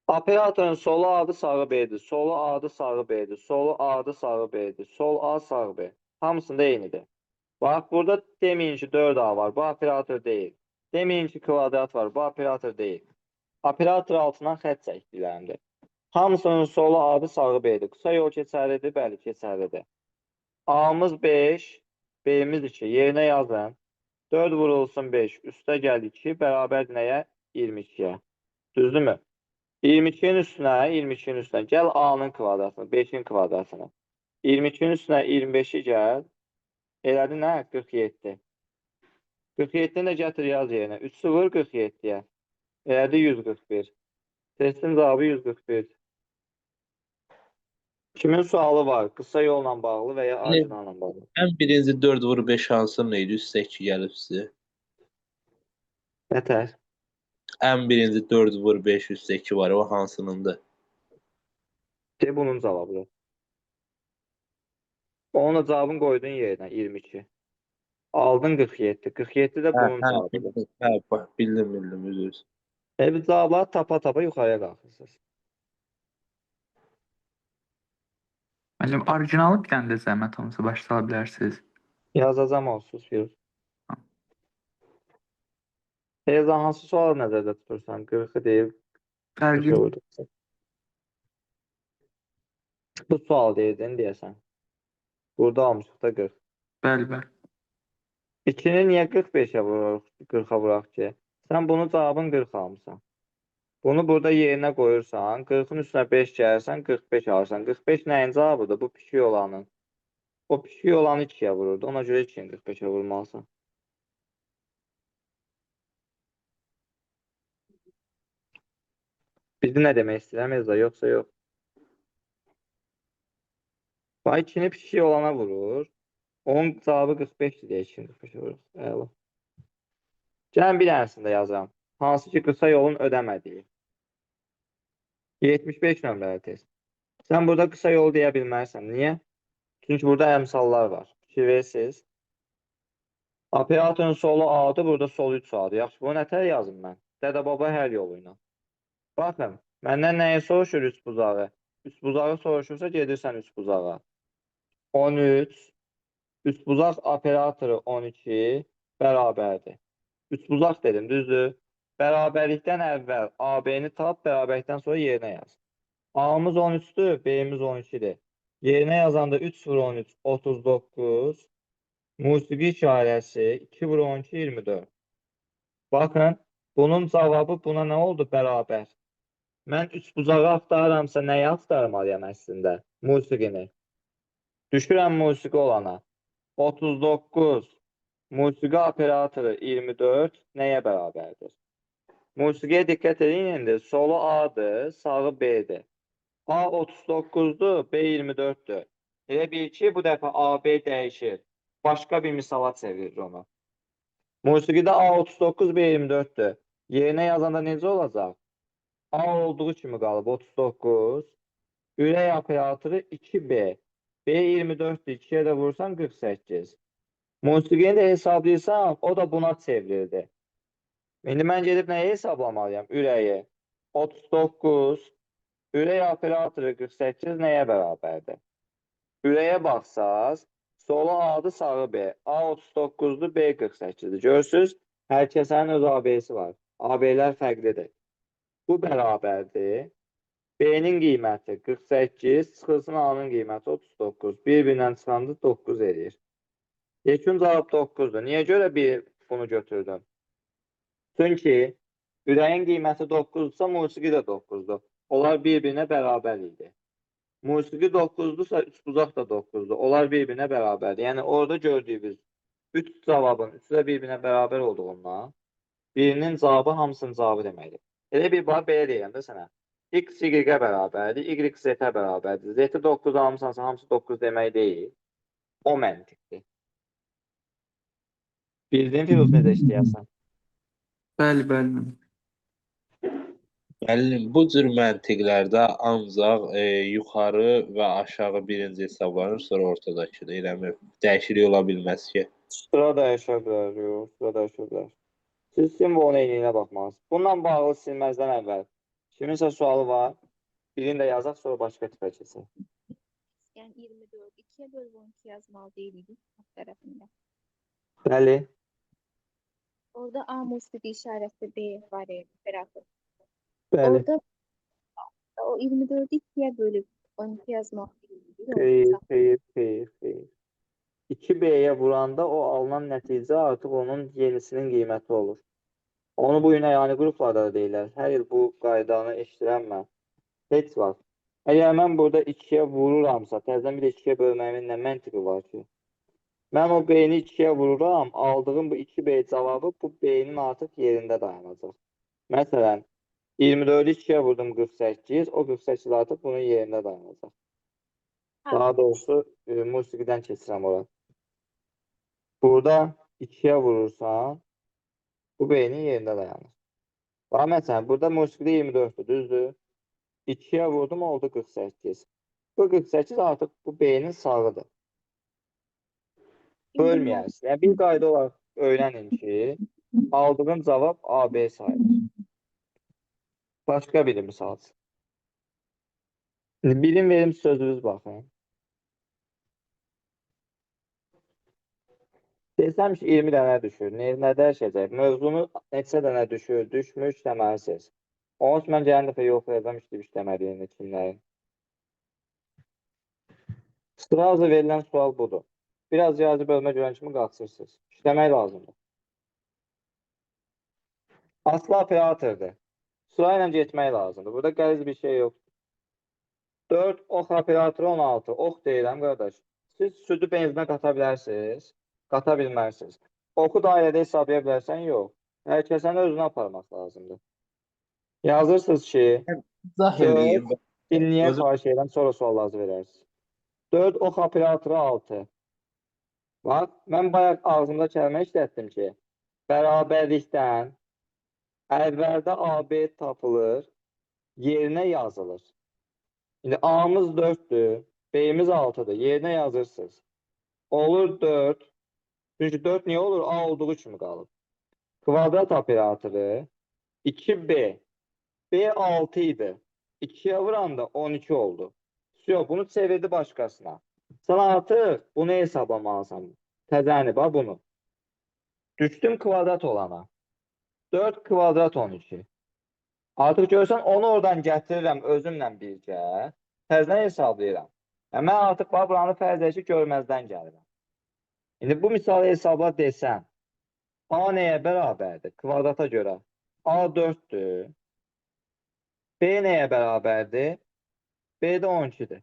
Operatorun solu adı sağı B'dir. Solu adı sağı B'dir. Solu adı sağı B'dir. Sol A sağı B. Hamısında eynidir. Bax, burada deməyin ki 4A var. Bu operator deyil. Deməyin ki kvadrat var. Bu operator deyil. Operator altından xətt çəkdiklərimdir. Hamısının solu adı sağı B'dir. Qısa yol keçərlidir. Bəli, keçərlidir. A'mız 5, B'miz 2. Yerinə yazın. 4 vurulsun 5. Üstə gəl 2. Bərabər nəyə? 22-yə. Düzdürmü? 22-nin üstünə gəl A-nın kvadratını, 5-in kvadratını. 22-nin üstünə 25-i gəl. Elədi nə? 47. 47-ni də gətir yaz yerinə. 3-ü vur 47-yə. Elədi 141. Testin cavabı 141. Kimin sualı var? Qısa yolla bağlı və ya orijinalla bağlı? Ən birinci 4 vur 5 hansı neydi? Üstə 2 gəlib sizə. Nətər? Ən birinci 4 vur 5 üstə 2 var. O hansınındır? De bunun cavabıdır. Onun da cavabını qoydun yerinə 22. Aldın 47. 47 də bunun cavabıdır. Bax, bildim, üzr. Bir cavabları tapa-tapa yuxarıya qalxırsınız. Müəllim, orijinalı bir dənə də zəhmət olmasa başlaya bilərsiniz. Yazacağım olsuz Firuz. Teyzə hansı sualı nəzərdə tutursan? 40-ı deyib, Fərqi vurdursan. Bu sual deyirdin deyəsən. Burada almışıq da 40. bəli. 2-ni niyə 45-ə vuraq, 40-a vuraq ki? Sən bunun cavabın 40 almışsan. Bunu burada yerinə qoyursan, 40-ın üstünə 5 gəlirsən, 45 alırsan. 45 nəyin cavabıdır? Bu pişik olanın. O pişik olanı 2-yə vururdu. Ona görə 2-ni 45-ə vurmalısan. Bildi nə demək istəyirəm Ezra, yoxsa yox? Bax, 2-ni pişik olana vurur. Onun cavabı 45-dir deyə 2-ni 45-ə vurur. Əla. Gəlin bir dənəsində yazıram. Hansı ki qısa yolun ödəmədiyi. 75 nömrəli test. Sən burada qısa yol deyə bilmərsən. Niyə? Çünki burada əmsallar var. Fikir verirsiniz. Operatorun solu A-dır, burada solu 3A-dır. Yaxşı, bunu nətər yazım mən? Dədə-baba hər yolu ilə. Baxın, məndən nəyi soruşur 3 buzağı? 3 buzağı soruşursa gedirsən 3 buzağa. 13, 3 buzaq operatoru 12 bərabərdir. 3 buzaq dedim, düzdür? Bərabərlikdən əvvəl AB-ni tap, bərabərlikdən sonra yerinə yaz. A-mız 13-dür, B-miz 12-dir. Yerinə yazanda 3 vur 13, 39. Musiqi işarəsi 2 vur 12, 24. Baxın, bunun cavabı buna nə oldu? Bərabər. Mən 3 buzağı axtarıramsa nəyi axtarmalıyam əslində? Musiqini. Düşürəm musiqi olana. 39 musiqi operatoru 24 nəyə bərabərdir? Musiqiyə diqqət edin, indi solu A-dır, sağı B-dir. A 39-dur, B 24-dür. Elə bil ki, bu dəfə AB dəyişir. Başqa bir misala çevirir onu. Musiqidə A 39, B 24-dür. Yerinə yazanda necə olacaq? A olduğu kimi qalıb 39. Ürək operatoru 2B. B 24-dür, 2-yə də vursan 48. Musiqini də hesablaysam, o da buna çevrildi. İndi mən gedib nəyi hesablamalıyam? Ürəyi. 39. Ürək operatoru 48 nəyə bərabərdir? Ürəyə baxsaz, solu A-dır, sağı B. A 39-dur, B 48-dir. Görürsünüz, hər kəsənin öz AB-si var. AB-lər fərqlidir. Bu bərabərdir. B-nin qiyməti 48, çıxılsın A-nın qiyməti 39. Bir-birindən çıxanda 9 edir. Yekun cavab 9-dur. Niyə görə bunu götürdüm? Çünki ürəyin qiyməti 9-dursa, musiqi də 9-dur. Onlar bir-birinə bərabər idi. Musiqi 9-dursa, 3 buzaq da 9-dur. Onlar bir-birinə bərabərdir. Yəni, orada gördüyümüz 3 cavabın, 3-ü də bir-birinə bərabər olduğundan, birinin cavabı hamısının cavabı deməkdir. Elə bir bax, belə deyirəm də sənə. X, Y-ə bərabərdir, Y, Z-ə bərabərdir. Z-i 9 almışsansa, hamısı 9 demək deyil. O məntiqdir. Bildin Firuz necə işləyərsən? Bəli, bəli. Müəllim, bu cür məntiqlərdə ancaq yuxarı və aşağı birinci hesablanır, sonra ortadakı da eləmi dəyişiklik ola bilməz ki. Sıra dəyişə bilər, yox, sıra dəyişə bilər. Siz simvolun eyniyinə baxmalısınız. Bununla bağlı silməzdən əvvəl kiminsə sualı var? Birini də yazaq, sonra başqa tipə keçək. Yəni 24 2-yə bölüb 12 yazmalı deyilik alt tərəfində. Bəli. Orada A musiqi işarəsi B var operator. Bəli. Orada o 24-ü 2-yə bölüb 12 yazmalı deyilik. Xeyr. 2B-yə vuranda o alınan nəticə artıq onun yenisinin qiyməti olur. Onu bu gün əyani qruplarda da deyirlər. Hər il bu qaydanı eşidirəm mən. Heç var. Əgər mən burada 2-yə vururamsa, təzədən bir də 2-yə bölməyimin nə məntiqi var ki? Mən o B-ni 2-yə vururam, aldığım bu 2B cavabı bu B-nin artıq yerində dayanacaq. Məsələn, 24-ü 2-yə vurdum 48, o 48 artıq bunun yerində dayanacaq. Daha doğrusu musiqidən keçirəm ora. Burada 2-yə vurursan, bu B-nin yerində dayanır. Bax, məsələn, burada musiqidə 24-dür, düzdür? 2-yə vurdum, oldu 48. Bu 48 artıq bu B-nin sağıdır. Bölməyərsiniz. Yəni, bir qayda olaraq öyrənin ki, aldığın cavab AB sayılır. Başqa bir misal. Bilim verim sözünüz baxın. Desəm ki, 20 dənə düşür. Nə dəyişəcək? Mövzunu neçə dənə düşür, düşmüş deməlisiz. Onun üçün mən gələn dəfə yoxlayacağım işləyib işləmədiyini kimlərin. Sırada verilən sual budur. Biraz yazı bölmə görən kimi qaçırsınız. İşləmək lazımdır. Aslı operatordur. Sırayla getmək lazımdır. Burada qəliz bir şey yoxdur. 4 ox operatoru 16. Ox deyirəm, qardaş. Siz südü benzinə qata bilərsiniz, qata bilmərsiniz. Oxu dairədə hesablaya bilərsən, yox. Hər kəsən özünə aparmaq lazımdır. Yazırsınız ki, İzah eləyim. dinləyə Özüm- xahiş edirəm, sonra suallarınızı verərsiniz. 4 ox operatoru 6. Bax, mən bayaq ağzımda kəlmə işlətdim ki, bərabərlikdən əvvəldə AB tapılır, yerinə yazılır. İndi A-mız 4-dür, B-miz 6-dır, yerinə yazırsınız. Olur 4. Çünki 4 niyə olur? A olduğu kimi qalıb. Kvadrat operatoru 2B. B 6 idi. 2-yə vuranda 12 oldu. Yox, bunu çevirdi başqasına. Sən artıq bunu hesablamalısan. Təzəni, bax bunu. Düşdüm kvadrat olana. 4 kvadrat 12. Artıq görürsən, onu oradan gətirirəm özümlə birgə. Təzdən hesablayıram. Yəni, mən artıq buranı fərz ki, görməzdən gəlirəm. İndi bu misalı hesabla desəm, A nəyə bərabərdir? Kvadrata görə. A 4-dür. B nəyə bərabərdir? B də 12-dir.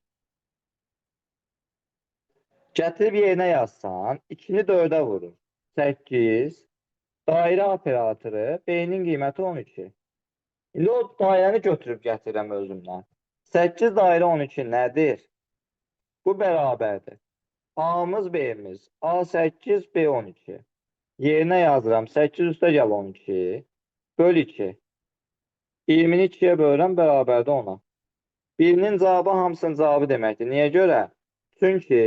Gətirib yerinə yazsan, 2-ni 4-ə vurur. 8. Dairə operatoru, B-nin qiyməti 12. İndi o dairəni götürüb gətirirəm özümdən. 8 dairə 12 nədir? Bu bərabərdir. A-mız B-miz. A8, B12. Yerinə yazıram. 8 üstə gəl 12. Böl 2. 20-ni 2-yə bölürəm, bərabərdə 10-a. Birinin cavabı hamısının cavabı deməkdir. Niyə görə? Çünki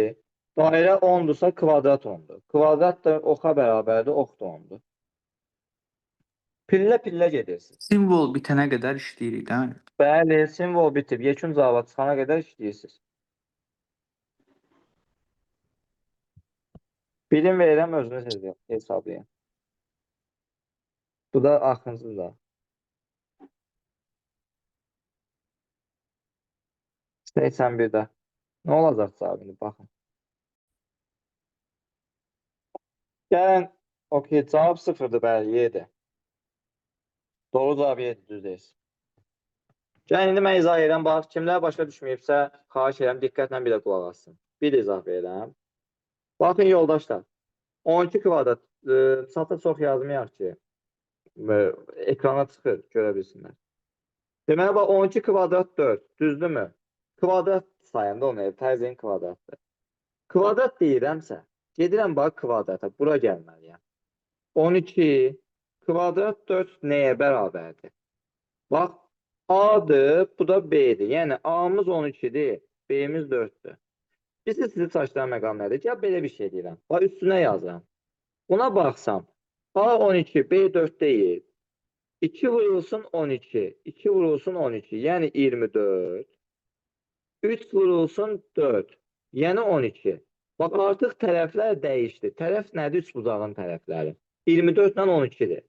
dairə 10-dursa kvadrat 10-dur. Kvadrat da oxa bərabərdir, ox da 10-dur. Pillə-pillə gedirsiniz. Simvol bitənə qədər işləyirik, değil mi? Bəli, simvol bitib, yekun cavaba çıxana qədər işləyirsiniz. Bilim verirəm, özünüz hesablayın. Bu da axırıncı da. 81-də. Nə olacaq cavabını? Baxın. Gəlin, okey, cavab 0-dır, bəli, 7. Doğru cavab 7, düz deyil. Gəlin, indi mən izah edirəm. Bax, kimlər başa düşməyibsə, xahiş edirəm, diqqətlə bir də qulaq assın. Bir də izah verirəm. Baxın, yoldaşlar. 12 kvadrat, çata çox yazmayaq ki, ekrana çıxır, görə bilsinlər. Deməli, bax, 12 kvadrat 4, düzdürmü? Kvadrat sayında onu, tərziyin kvadratdır. Kvadrat deyirəmsə, gedirəm bax kvadrata, bura gəlməliyəm. 12 kvadrat 4 nəyə bərabərdir? Bax, A-dır, bu da B-dir. Yəni, A-mız 12-dir, B-miz 4-dür. Biz sizi saçlar məqam nədir? Gəl, belə bir şey deyirəm. Bax, üstünə yazıram. Buna baxsam, A 12, B 4 deyil. 2 vurulsun 12, 2 vurulsun 12, yəni 24. 3 vurulsun 4, yəni 12. Bax, artıq tərəflər dəyişdi. Tərəf nədir? Üçbucağın tərəfləri. 24 ilə 12-dir.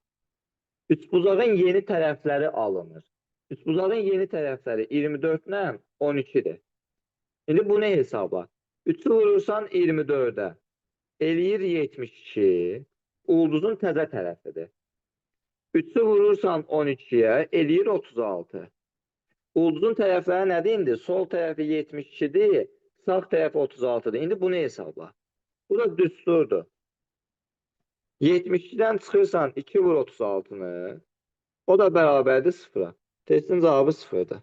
Üçbucağın yeni tərəfləri alınır. Üçbucağın yeni tərəfləri 24 ilə 12-dir. İndi bunu hesabla. 3'ü vurursan 24'e. Eləyir 72. Ulduzun təzə tərəfidir. 3'ü vurursan 12'ye. Eləyir 36. Ulduzun tərəfləri nədir indi? Sol tərəfi 72'dir. Sağ tərəfi 36'dır. İndi bunu hesabla. Bu da düsturdur. 72'den çıxırsan 2 vur 36'nı. O da bərabərdir 0'a. Testin cavabı 0'dır.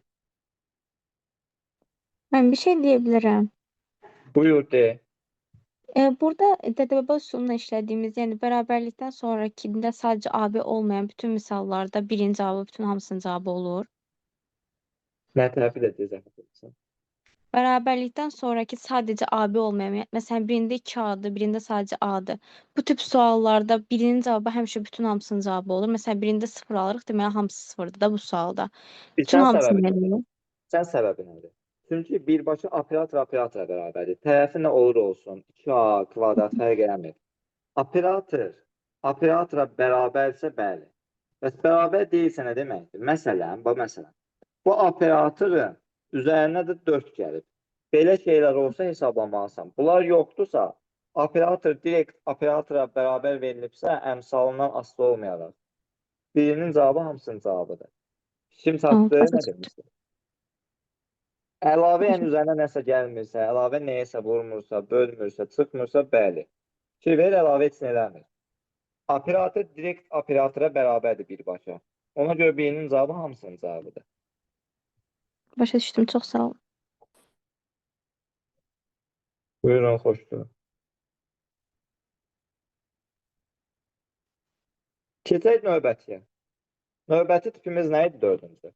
Ben bir şey diyebilirim. Buyur de. Burada Dədəbaba üsulunu işlədiyimiz, yəni bərabərlikdən sonrakində sadəcə AB olmayan bütün misallarda birin cavabı bütün hamısının cavabı olur. Nə tərəfi də cəzət etsin. Bərabərlikdən sonraki sadəcə AB olmayan, məsələn birində 2A'dır, birində sadəcə A'dır. Bu tip suallarda birinin cavabı həmişə bütün hamısının cavabı olur. Məsələn birində 0 alırıq, deməli hamısı 0'dır da bu sualda. Bütün Sən hamısını səbəbi nədir? verilir. Sən səbəbi nədir? Çünki birbaşa operatora bərabərdir. Tərəfi nə olur olsun, 2A kvadrat fərq eləmir. Operatora bərabərsə bəli. Bəs bərabər deyilsə nə deməkdir? Məsələn, bu operatorun üzərinə də 4 gəlib. Belə şeylər olsa hesablamalısan. Bunlar yoxdursa, operator direkt operatora bərabər verilibsə, əmsalından asılı olmayaraq. Birinin cavabı hamısının cavabıdır. Kim çatdı? başa Nə düşdüm. demişdir? Əlavə yəni üzərinə nəsə gəlmirsə, əlavə nəyəsə vurmursa, bölmürsə, çıxmırsa, bəli. Fikir ver, əlavə etsin eləmir. Operator direkt operatora bərabərdir birbaşa. Ona görə birinin cavabı hamısının cavabıdır. Başa düşdüm, çox sağ ol. Buyurun, xoşdur. Keçək növbətiyə. Növbəti tipimiz nə idi? 4-cü.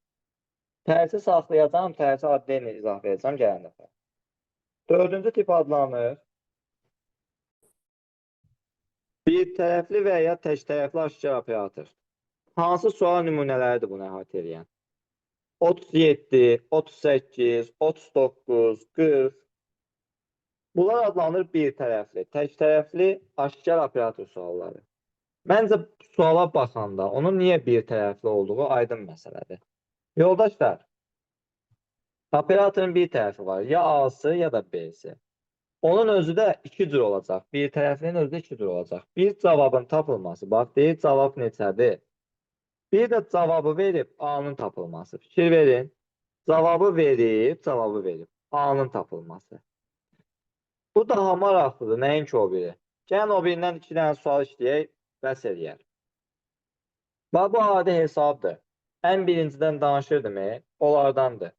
Tərsi saxlayacağım, tərsi adlı ilə izah edəcəm gələn dəfə. 4-cü tip adlanır. Bir tərəfli və ya tək tərəfli aşkar operator. Hansı sual nümunələridir bunu əhatə edən? 37, 38, 39, 40. Bunlar adlanır bir tərəfli, tək tərəfli aşkar operator sualları. Məncə suala baxanda onun niyə bir tərəfli olduğu aydın məsələdir. Yoldaşlar, operatorun bir tərəfi var, ya A'sı ya da B'si. Onun özü də iki cür olacaq. Bir tərəfinin özü də iki cür olacaq. Bir cavabın tapılması. Bax, deyir cavab neçədir? Bir də cavabı verib A'nın tapılması. Fikir verin. Cavabı verib A'nın tapılması. Bu daha maraqlıdır. Nəinki o biri. Gəlin o birindən 2 dənə sual işləyək, bəs eləyər. Bax, bu adi hesabdır. Ən birincidən danışırdım, onlardandır.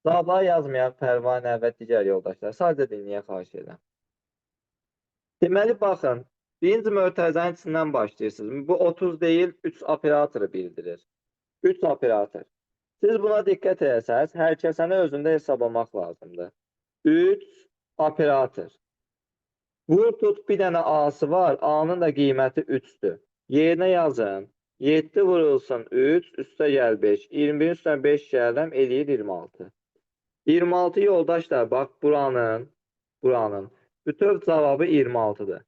Cavabları yazmayan Pərvanə və digər yoldaşlar. Sadəcə dinləyə xahiş edirəm. Deməli, baxın, birinci mötərizənin içindən başlayırsınız. Bu 30 deyil, 3 operatoru bildirir. 3 operator. Siz buna diqqət edəsəz, hər kəsəni özündə hesablamaq lazımdır. 3 operator. Vur tut bir dənə A'sı var, A'nın da qiyməti 3'dür. Yerinə yazın. 7 vurulsun 3, üstə gəl 5. 21 üstə 5 gələm, eləyir 26. 26 yoldaşlar, bax buranın bütöv cavabı 26'dır.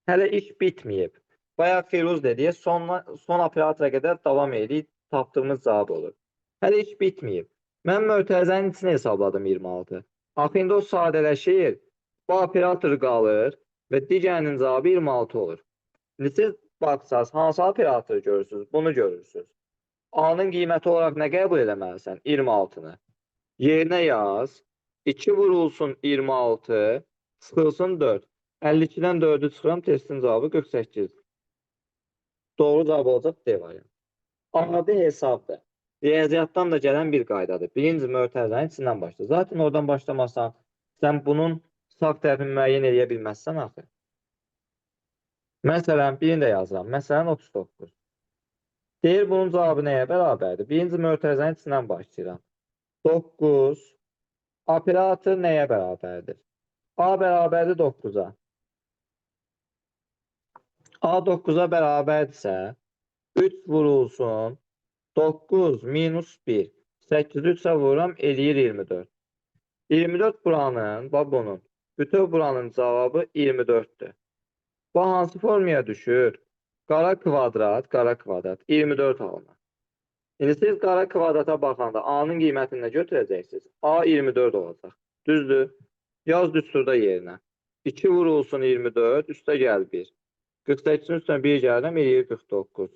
Hələ iş bitməyib. Bayaq Firuz dediyə son operatora qədər davam edib, tapdığımız cavab olur. Hələ iş bitməyib. Mən mötərizənin içini hesabladım 26. Axı indi o sadələşir, bu operator qalır və digərinin cavabı 26 olur. İndi siz baxsaz, hansı operatoru görürsünüz? Bunu görürsünüz. A'nın qiyməti olaraq nə qəbul eləməlisən? 26'nı. Yerinə yaz. 2 vurulsun 26, çıxılsın 4. 52'dən 4'ü çıxıram, testin cavabı 48. Doğru cavab olacaq D variantı. Adi hesabdır. Riyaziyyatdan da gələn bir qaydadır. Birinci mötərizənin içindən başla. Zaten oradan başlamasan, sən bunun sağ tərəfini müəyyən edə bilməzsən axı. Məsələn, birini də yazıram. Məsələn, 39. Deyir, bunun cavabı nəyə bərabərdir? Birinci mötərizənin içindən başlayıram. 9 operator nəyə bərabərdir? A bərabərdir 9-a. A 9-a bərabərdirsə, 3 vurulsun, 9 minus 1. 8-i 3-ə vururam, eləyir 24. 24 buranın, bunun, bütün buranın cavabı 24'dür. Bu hansı formaya düşür? Qara kvadrat, 24 alınır. İndi siz qara kvadrata baxanda A-nın qiymətini nə götürəcəksiniz? A 24 olacaq. Düzdür? Yaz düsturda yerinə. 2 vurulsun 24, üstə gəl 1. 48-in üstünə 1 gəlirəm, eləyir 49.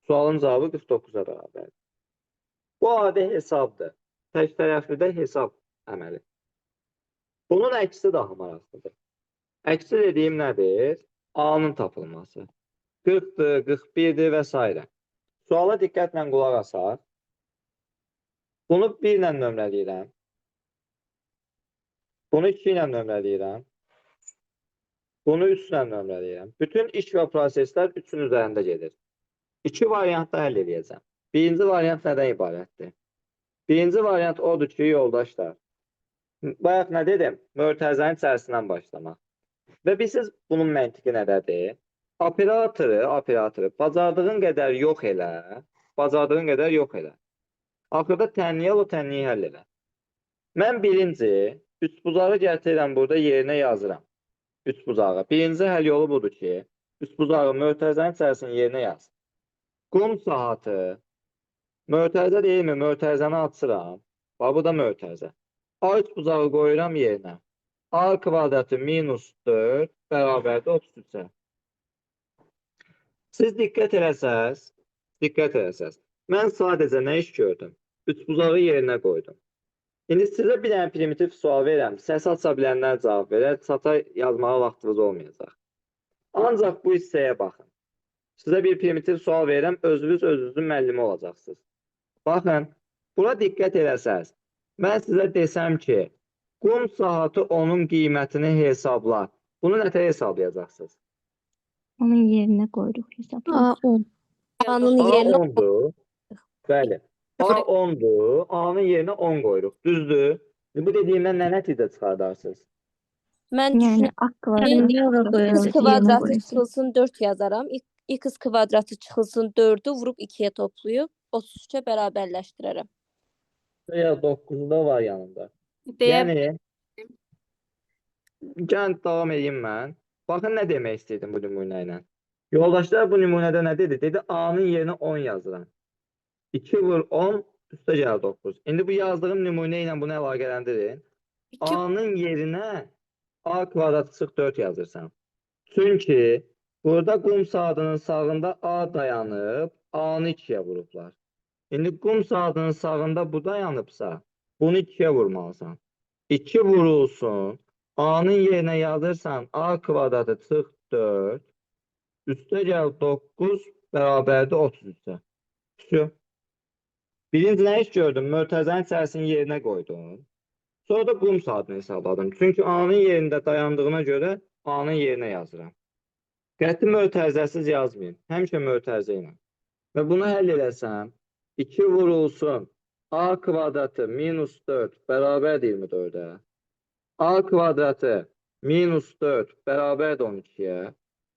Sualın cavabı 49-a bərabərdir. Bu adi hesabdır. Tək tərəflidə hesab əməli. Bunun əksi daha maraqlıdır. Əksi dediyim nədir? A-nın tapılması. 40-dır, 41-dir və s. Suala diqqətlə qulaq asaq. Bunu 1 ilə nömrələyirəm. Bunu 2 ilə nömrələyirəm. Bunu 3 ilə nömrələyirəm. Bütün iş və proseslər 3-ün üzərində gedir. 2 variantda həll edəcəm. Birinci variant nədən ibarətdir? Birinci variant odur ki, yoldaşlar. Bayaq nə dedim? Mötərizənin içərisindən başlamaq. Və bilirsiniz, bunun məntiqi nədədir? Operatoru bacardığın qədər yox elə. Bacardığın qədər yox elə. Axırda tənniyi al, o tənniyi həll elə. Mən birinci, üçbucağı gətirirəm, burada yerinə yazıram. Üçbucağı. Birinci həll yolu budur ki, üçbucağı mötərizənin içərisinin yerinə yaz. Qum saatı, mötərizə deyilmi? Mötərizəni açıram. Bu da mötərizə. A üçbucağı qoyuram yerinə. A kvadratı minus 4 bərabərdir 33-ə. Siz diqqət eləsəz, mən sadəcə nə iş gördüm? Üçbucağı yerinə qoydum. İndi sizə bir dənə primitiv sual verirəm. Səs aça bilənlər cavab verər, çata yazmağa vaxtınız olmayacaq. Ancaq bu hissəyə baxın. Sizə bir primitiv sual verirəm, özünüzün müəllimi olacaqsınız. Baxın, buna diqqət eləsəz, mən sizə desəm ki, qum saatı onun qiymətini hesabla. Bunu nətə hesablayacaqsınız? Onun yerinə qoyuruq hesablayırıq. A-nın yerinə A10'dur. Bəli. A10'dur. A-nın yerinə 10 qoyuruq. Düzdür? Bu dediyimdən nə nəticə çıxardarsınız? mən Yəni A kvadratı x kvadratı çıxılsın 4 yazaram. X kvadratı çıxılsın 4-ü vurub 2-yə toplayıb 33-ə bərabərləşdirərəm. Ya 9'u da var yanında. Yəni, gəlin davam edeyim mən. Baxın nə demək istəyirdim bu nümunə ilə. Yoldaşlar bu nümunədə nə dedi? Dedi A-nın yerinə 10 yazıram. 2 vur 10, üstə gəl 9. İndi bu yazdığım nümunə ilə bunu əlaqələndirin. A-nın yerinə A kvadratı çıx 4 yazırsan. Çünki burada qum saatının sağında A dayanıb, A-nı 2-yə vurublar. İndi qum saatının sağında bu dayanıbsa, bunu 2-yə vurmalısan. 2 vurulsun, A-nın yerinə yazırsan, A kvadratı çıx 4, üstə gəl 9, bərabərdir 33-ə. Şu. Birinci nə iş gördüm? Mötərizənin içərisinin yerinə qoydum. Sonra da qum saatını hesabladım. Çünki A-nın yerində dayandığına görə A-nın yerinə yazıram. Qəti mötərizəsiz yazmayın. Həmişə mötərizə ilə. Və bunu həll eləsəm, 2 vurulsun, A kvadratı minus 4 bərabərdir 24-ə. A kvadratı minus 4 bərabərdir 12-yə.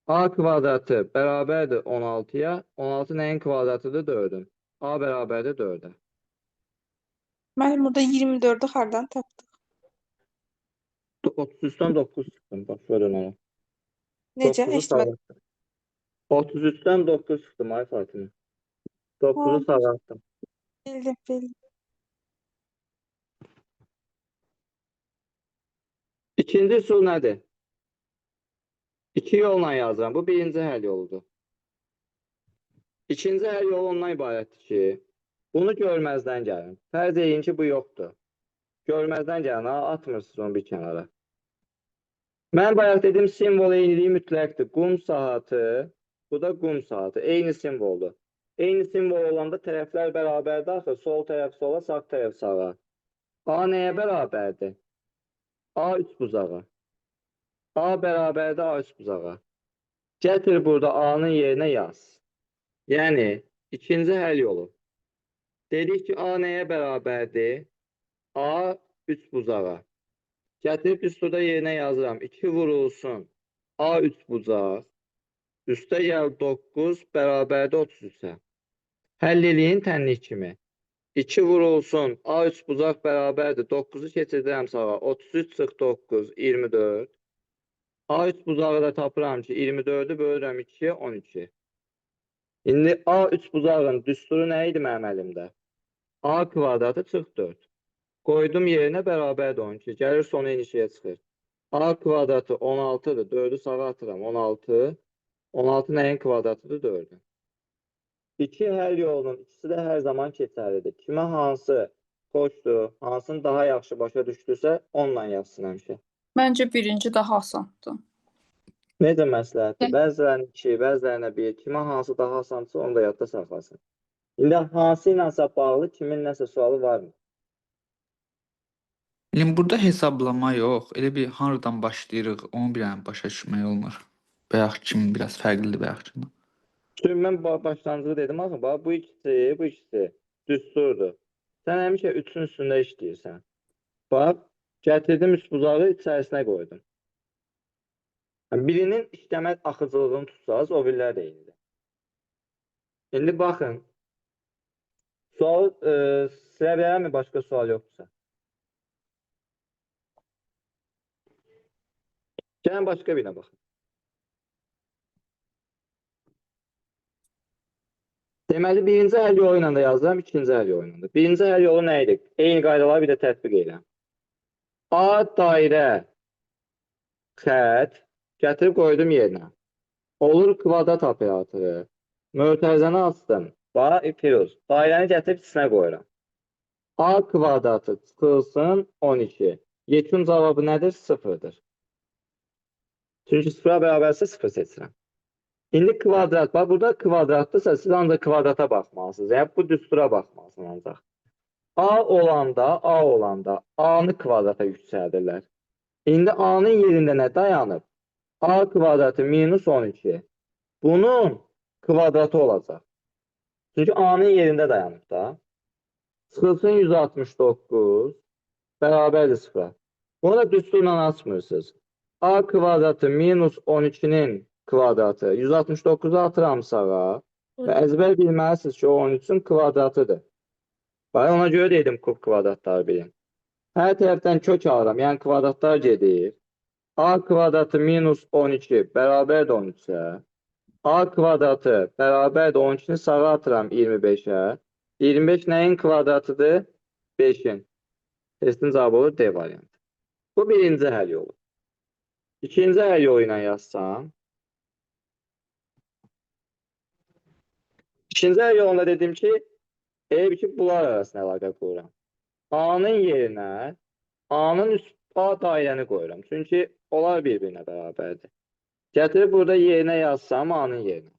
A kvadratı bərabərdir 16-ya. 16 nəyin kvadratıdır? 4-ün. A bərabərdir 4-ə. Mən burada 24'ü hardan tapdım? 33'dən 9 çıxdım. Bax, görün onu. Necə? 9'u Eşitmədim. sağalttım. 33'dən 9 çıxdım ay Fatimə. 9'u sağalttım. Bildim. İkinci üsul nədir? 2 yolla yazıram. Bu birinci həll yoludur. İkinci həll yolu ondan ibarətdir ki, bunu görməzdən gəlin. Fərz edin ki, bu yoxdur. Görməzdən gəlin, atmırsınız onu bir kənara. Mən bayaq dedim, simvol eyniliyi mütləqdir. Qum saatı, bu da qum saatı. Eyni simvoldur. Eyni simvol olanda tərəflər bərabərdir. Axı, sol tərəf sola, sağ tərəf sağa. A nəyə bərabərdir? A üçbucağı. A bərabərdir A üst buzağa. Gətir burada A-nın yerinə yaz. Yəni, ikinci həll yolu. Dedik ki, A nəyə bərabərdir? A üst buzağa. Gətirib üstüdə yerinə yazıram. 2 vurulsun A üst buzaq. Üstə gəl 9 bərabərdir 33-ə. Həll eləyin tənlik kimi. 2 vurulsun A üst buzaq bərabərdir. 9-u keçirdirəm sağa. 33 çıx 9, 24. A üst buzağı da tapıram ki, 24-ü bölürəm 2-yə 12. İndi A üst buzağın düsturu nə idi mənim əlimdə? A kvadratı çıx 4. Qoydum yerinə bərabərdir 12. Gəlir sonu enişiyə çıxır. A kvadratı 16-dır. 4-ü sağa atıram. 16. 16 nəyin kvadratıdır? 4-ün. İki həll yolunun ikisi də hər zaman keçərlidir. Kimə hansı xoşdur, hansını daha yaxşı başa düşdürsə, onunla yazsın həmişə. Məncə birinci daha asandır. Necə məsləhətdir? Bəzilərinə 2, bəzilərinə 1. Kimə hansı daha asansa, onu da yadda saxlasın. İndi hansı ilə bağlı kimin nəsə sualı varmı? Yəni burada hesablama yox, elə bir hardan başlayırıq, onu bir dənə başa düşmək olmur. Bayaq kimi biraz fərqlidir bayaq kimi. Çünki mən başlanğıcı dedim, axı, bax, bu ikisi düsturdur. Sən həmişə 3-ün üstündə işləyirsən. Bax, gətirdim üst buzağı içərisinə qoydum. Birinin işləmə axıcılığını tutsaz, o birilər də eynidir. İndi baxın, sual silə bilərəmmi, başqa sual yoxdursa? Gəlin başqa birine baxın. Deməli, birinci həll yolu ilə də yazıram, ikinci həll yolu ilə də. Birinci həll yolu nə idi? Eyni qaydaları bir də tətbiq edirəm. A dairə xət gətirib qoydum yerinə. Olur kvadrat operatoru. Mötərizəni açdım. Bax, firuz. Dairəni gətirib içinə qoyuram. A kvadratı çıxılsın 12. Yekun cavabı nədir? 0-dır. Çünki 0-a bərabərsə 0 seçirəm. İndi kvadrat, bax burada kvadratdırsa siz ancaq kvadrata baxmalısınız. Yəni bu düstura baxmalısınız ancaq. A olanda A-nı kvadrata yüksəldirlər. İndi A-nın yerində nə dayanıb? A kvadratı minus 12. Bunun kvadratı olacaq. Çünki A-nın yerində dayanıb da. Çıxılsın 169 bərabərdir 0-a. Bunu da düsturla açmırsınız. A kvadratı minus 12-nin kvadratı 169-u atıram sağa və əzbər bilməlisiniz ki, o 13-ün kvadratıdır. Bax, ona görə dedim kub kvadratları bilin. Hər tərəfdən kök alıram, yəni kvadratlar gedir. A kvadratı minus 12 bərabərdir 13-ə. A kvadratı bərabərdir 12-ni sağa atıram 25-ə. 25 nəyin kvadratıdır? 5-in. Testin cavabı olur D variantı. Bu birinci həll yolu. İkinci həll yolu ilə yazsam. İkinci həll yolunda dedim ki, elə ki, bunlar arasında əlaqə qururam. A-nın yerinə A-nın üst A dairəni qoyuram. Çünki onlar bir-birinə bərabərdir. Gətirib burada yerinə yazsam A-nın yerinə.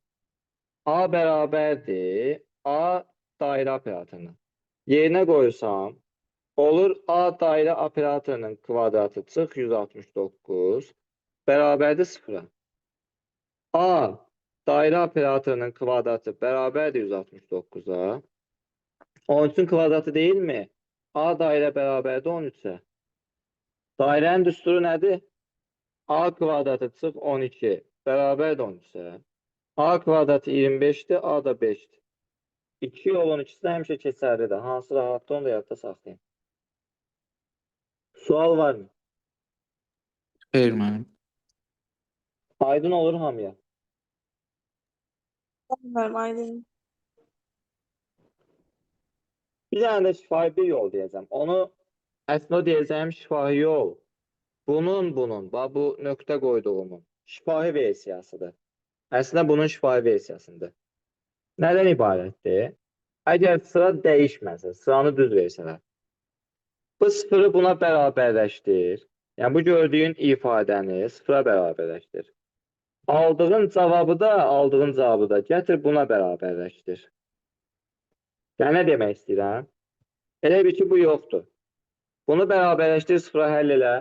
A bərabərdir A dairə operatoruna. Yerinə qoysam, olur A dairə operatorunun kvadratı çıx 169 bərabərdir 0-a. A dairə operatorunun kvadratı bərabərdir 169-a. 13-ün kvadratı deyilmi? A dairə bərabərdir 13-ə. Dairənin düsturu nədir? A kvadratı çıx 12 bərabərdir 13-ə. A kvadratı 25-dir, A da 5-dir. 2 yolun ikisi də həmişə keçərlidir. Hansı rahatdır, onu da yadda saxlayın. Sual var mı? Xeyr mənim. Aydın olur hamıya. Bilmiyorum, aydın. Bir dənə də şifahi bir yol deyəcəm. Onu əslində o deyəcəyim şifahi yol bunun, bax bu nöqtə qoyduğumun şifahi versiyasıdır. Əslində bunun şifahi versiyasındır. Nədən ibarətdir? Əgər sıra dəyişməsə, sıranı düz versələr, bu sıfırı buna bərabərləşdir. Yəni bu gördüyün ifadəni sıfıra bərabərləşdir. Aldığın cavabı da gətir buna bərabərləşdir. Yəni nə demək istəyirəm? Elə bir ki, bu yoxdur. Bunu bərabərləşdir, sıfıra həll elə.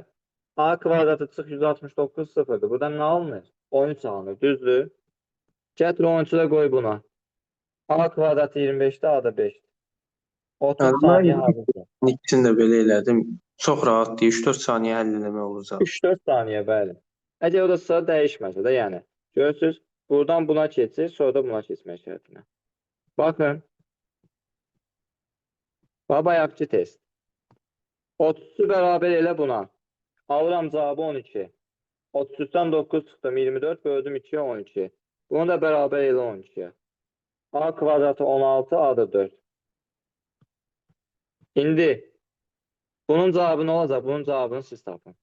A kvadratı çıx 169 sıfırdır. Buradan nə alınır? 13 alınır. Düzdür? Gətir 13'ü də qoy buna. A kvadratı 25'də, A da 5'dir. 30 Yəni saniye mən hazırdır. ikisini də belə elədim. Çox rahat 3-4 saniyə həll eləmək olacaq. 3-4 saniye bəli. Əgər o da sıra dəyişməsə də, yəni. Görürsünüz, buradan buna keçir, sonra da buna keçmək şərtinə. Baxın. Bayaqki test. 30'u bərabər elə buna. Alıram cavabı 12. 33'dən 9 çıxdım, 24 böldüm 2'ye 12. Bunu da bərabər elə 12'ye. A kvadratı 16, A da 4. İndi bunun cavabı nə olacaq? Bunun cavabını siz tapın.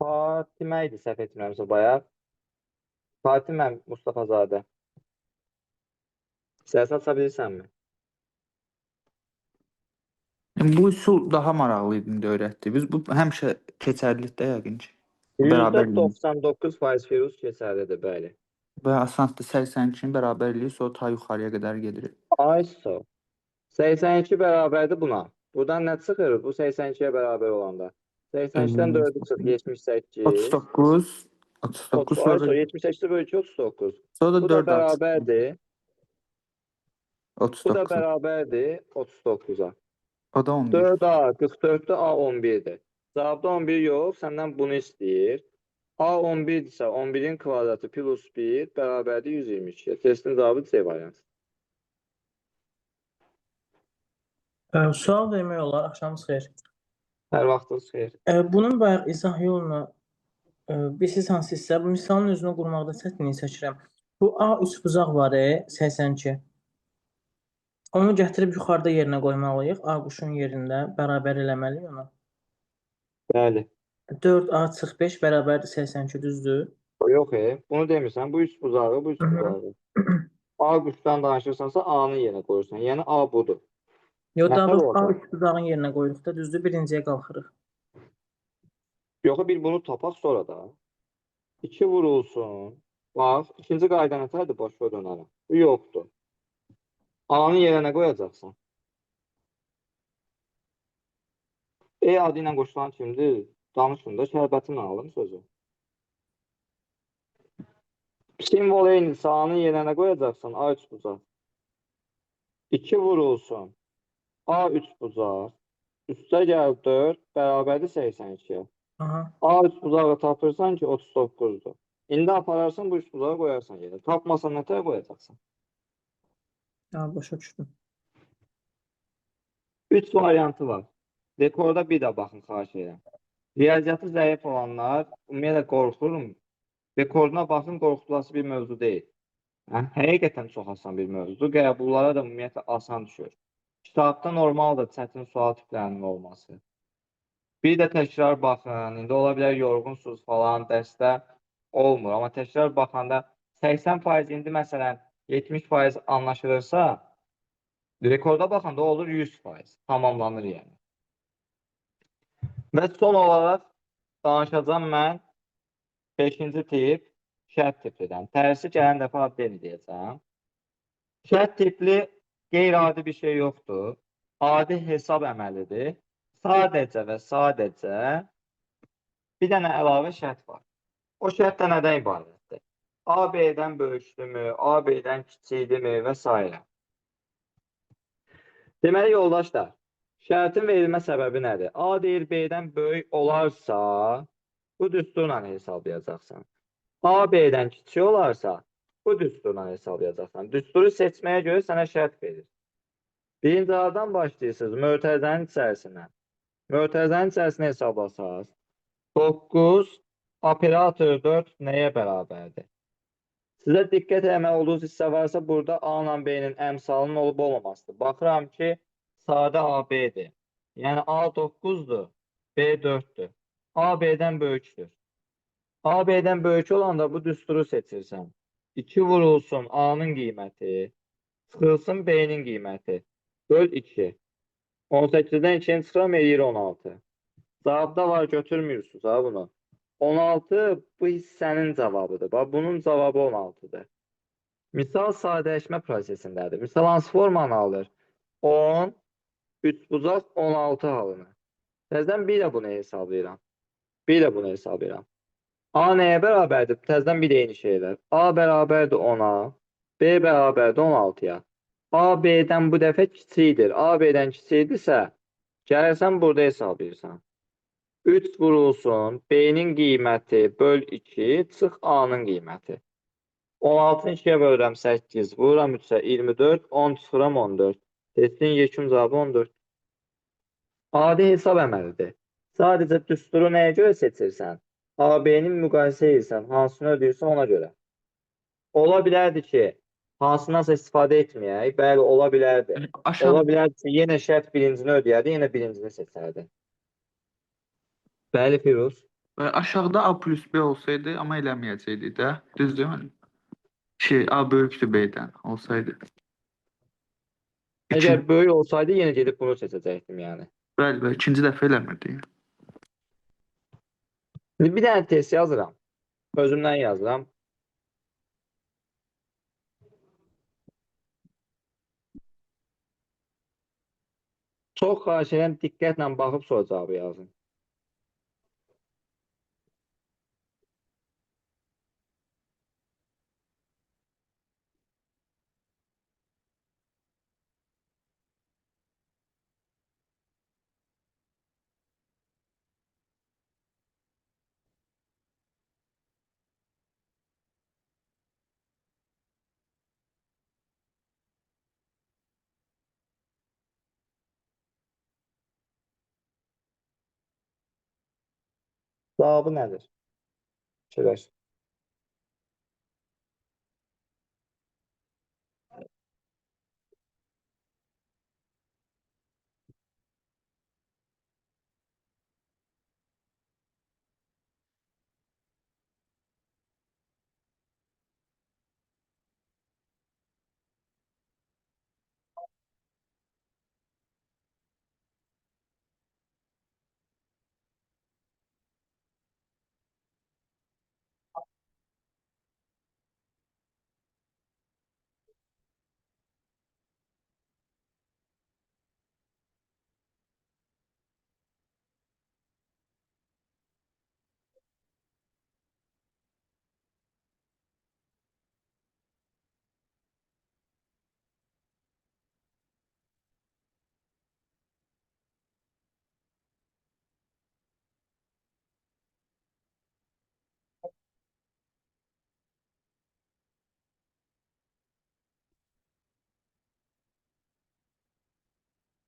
Fatimə idi, səhv etmirəmsə bayaq. Fatimə Mustafazadə. Səs aça bilirsənmi? Bu üsul daha maraqlı idi indi öyrətdi. Biz bu həmişə keçərlidir də yəqin ki. Bərabərlik. %99% Firuz keçərlidir, bəli. Və asandır 82-nin bərabərliyi sonra ta yuxarıya qədər gedir. ISO. 82 bərabərdir buna. Buradan nə çıxır? Bu 82'ye bərabər olanda. 82'dən 4'ü çıx, 78. 39 39 ISO sonra 78 bölü 2, 39. sonra da Bu da 4 bərabərdir. Bu da 39. bərabərdir 39'a. O da 11. 4A 44'də A 11'dir. Cavabda 11 yox, səndən bunu istəyir. A 11-dirsə 11'in kvadratı plus 1 bərabərdir 122. Testin cavabı C variantı. Sual vermək olar, axşamınız xeyir. Hər vaxtınız xeyir. Bunun bayaq izah yolunu bilsiz hansı hissə? Bu misalın özünü qurmaqda çətinlik çəkirəm. Bu A3 buzaq var, 82. Onu gətirib yuxarıda yerinə qoymalıyıq. A quşun yerində bərabər eləməliyik ona. Bəli. 4A çıx 5 bərabərdir 82, düzdür? Yox, bunu demirsən. Bu üç buzağı, bu üç buzağı. A quşdan danışırsansa A-nı yerinə qoyursan. Yəni A budur. Yox, Nə daha fərq doğrusu olacaq? A3 buzağın yerinə qoyuruq da, düzdür? Birinciyə qalxırıq. Yox, bir bunu tapaq sonra da. 2 vurulsun. Bax, ikinci qayda nətərdir? Boş ver dönərəm. Bu yoxdur. A-nı yerinə qoyacaqsan. E adı ilə qoşulan kimdir? Danışın da, şərbətin alım sözü. Simvol eynidirsə A-nı yerinə qoyacaqsan. A3 buzaq. 2 vurulsun. A3 buzaq. Üstə gəl 4 bərabərdir 82'ye. A3 buzağı tapırsan ki 39'dur. İndi apararsın bu 3 buzağı qoyarsan yerə. Tapmasan nətər qoyacaqsan? Başa düşdüm. 3 variantı var. Dekorda bir də baxın, xahiş edirəm. Riyaziyyatı zəif olanlar, ümumiyyətlə qorxurum. Dekorduna baxın, qorxulası bir mövzu deyil. Həqiqətən çox asan bir mövzudur. Qəbullara da ümumiyyətlə asan düşür. Kitabda normaldır çətin sual tiplərinin olması. Bir də təkrar baxın. İndi ola bilər yorğunsuz falan, dərsdə olmur. Amma təkrar baxanda 80% indi məsələn 70% anlaşılırsa, rekorda baxanda olur 100%. Tamamlanır yəni. Və son olaraq danışacağım mən 5-ci tip şərt tiplidən. Tərsi gələn dəfə adını deyəcəm. Şərt tipli qeyri-adi bir şey yoxdur. Adi hesab əməlidir. Sadəcə və sadəcə bir dənə əlavə şərt var. O şərt də nədən ibarətdir? A, B-dən böyükdürmü, A, B-dən kiçikdirmi və s. Deməli, yoldaşlar, şərtin verilmə səbəbi nədir? A deyir, B-dən böyük olarsa, bu düsturla hesablayacaqsan. A, B-dən kiçik olarsa, bu düsturla hesablayacaqsan. Düsturu seçməyə görə sənə şərt verir. Birinci A-dan başlayırsınız, mötərizənin içərisindən. Mötərizənin içərisində hesablasaq, 9 operator 4 nəyə bərabərdir? Sizə diqqət eləmək olduğunuz hissə varsa, burada A ilə B-nin əmsalının olub-olmamasıdır. Baxıram ki, sadə AB-dir. Yəni A 9-dur, B 4-dür. A B-dən böyükdür. A B'den böyük olanda bu düsturu seçirsən. 2 vurulsun A'nın qiyməti, çıxılsın B'nin qiyməti. Böl 2. 18-dən 2-ni çıxıram, eləyir 16. Cavabda var, götürmüyorsunuz ha bunu. 16 bu hissənin cavabıdır. Bax, bunun cavabı 16-dır. Misal sadələşmə prosesindədir. Misal hansı formanı alır? 10, 3 bucaq 16 halını. Təzədən 1 ilə bunu hesablayıram. 1 ilə bunu hesablayıram. A nəyə bərabərdir? Təzədən bir eyni şeylər. A bərabərdir 10-a, B bərabərdir 16-ya. A B'dən bu dəfə kiçikdir. A B'dən kiçikdirsə, gəlirsən burada hesablayırsan. 3 vurulsun B'nin qiyməti böl 2, çıx A'nın qiyməti. 16-nı 2-yə bölürəm 8, vururam 3-ə 24, 10 çıxıram 14. Testin yekun cavabı 14. Adi hesab əməlidir. Sadəcə düsturu nəyə görə seçirsən? A-B'nin müqayisə edirsən, hansını ödəyirsən ona görə. Ola bilərdi ki, hansınasa istifadə etməyək, bəli, ola bilərdi. Aşağı Ola bilərdi ki, yenə şərt birincini ödəyərdi, yenə birincini seçərdi. Bəli, Firuz. aşağıda A plus B olsaydı, amma eləməyəcəkdik də. Düzdür? A böyükdür B-dən olsaydı. Əgər böyük olsaydı, yenə gedib bunu seçəcəkdim yəni. Bəli, ikinci dəfə eləmirdik. Bir dənə test yazıram. Özümdən yazıram. Çox xahiş edirəm, diqqətlə baxıb sonra cavabı yazın. Cavabı nədir? Fikirləş.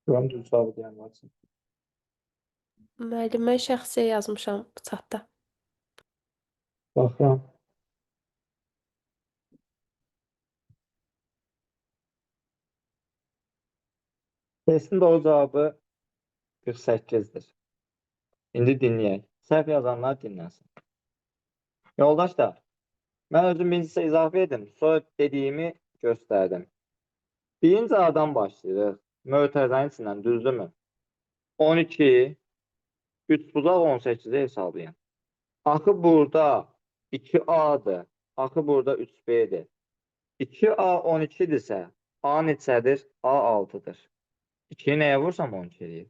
Görüm düz cavabı deyən varsın. Müəllim, mən şəxsiyə yazmışam çatda. Baxıram. Testin doğru cavabı 48-dir. İndi dinləyək. Səhv yazanlar dinləsin. Yoldaşlar, mən özüm birincisi izafə edim, sonra dediyimi göstərdim. Birinci A'dan başlayırıq. Mötərizənin içindən, düzdürmü? 12, 3 bucaq 18-i hesablayın. Axı burada 2A'dır. Axı burada 3B'dir. 2A 12-dirsə, A neçədir? A 6-dır. 2-yi nəyə vursam 12 eləyir?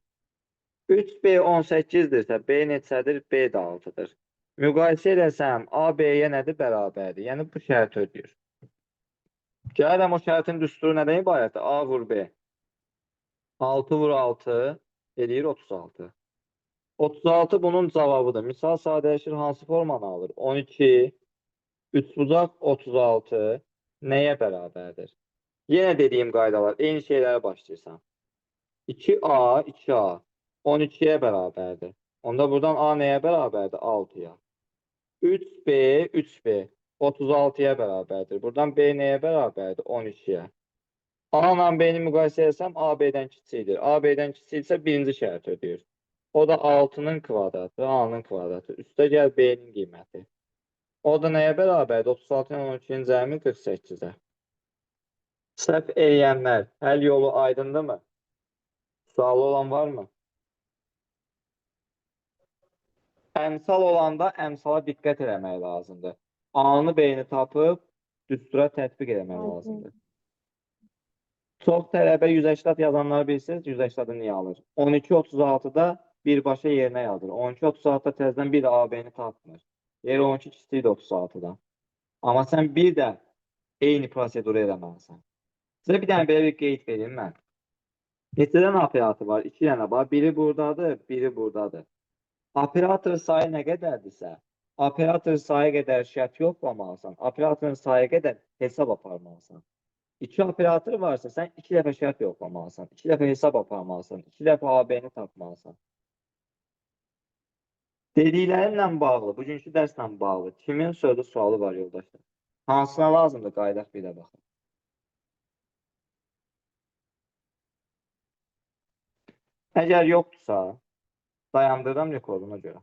3B 18-dirsə, B neçədir? B də 6-dır. Müqayisə edərsəm, A B-yə nədir? Bərabərdir. Yəni, bu şərt ödəyir. Gəlirəm, o şərtin düsturu nədən ibarətdir? A vur B. 6 vur 6 eləyir 36. 36 bunun cavabıdır. Misal sadələşir, hansı formanı alır? 12, 3 bucaq 36 nəyə bərabərdir? Yenə dediyim qaydalar, eyni şeylərə başlayırsan. 2A, 2A 12-yə bərabərdir. Onda buradan A nəyə bərabərdir? 6-ya. 3B, 3B 36-ya bərabərdir. Buradan B nəyə bərabərdir? 12-yə. A ilə B-ni müqayisə etsəm, A B-dən kiçikdir. A B-dən kiçikdirsə birinci şərt ödəyir. O da 6-nın kvadratı, A-nın kvadratı. Üstə gəl B-nin qiyməti. O da nəyə bərabərdir? 36 ilə 12-nin cəmi 48-ə. Səhv eləyənlər, həll yolu aydındırmı? Sualı olan varmı? Əmsal olanda əmsala diqqət eləmək lazımdır. A-nı, B-ni tapıb düstura tətbiq eləmək lazımdır. Çox tələbə 180 yazanları bilirsiniz, 180-i niyə alır? 12-36-da birbaşa yerinə yazır. 12-36-da təzədən bir AB-ni tapmır. Yeri 12 kiçikdir 36-dan. Amma sən bir də eyni proseduru eləməlisən. Sizə bir dənə belə bir qeyd vereyim mən. Neçədən operatı var? 2 dənə var. Biri buradadır, biri buradadır. Operator sayı nə qədərdirsə, operator sayı qədər şərt yoxlamalısan, operatorun sayı qədər hesab aparmalısan. 2 operator varsa, sən 2 dəfə şərt yoxlamalısan, 2 dəfə hesab aparmalısan, 2 dəfə AB-ni tapmalısan. Dediklərimlə bağlı, bugünkü dərslə bağlı kimin sözlü sualı var yoldaşlar? Hansına lazımdır qaydaq bir də baxın. Əgər yoxdursa, dayandırıram rekorduna görə.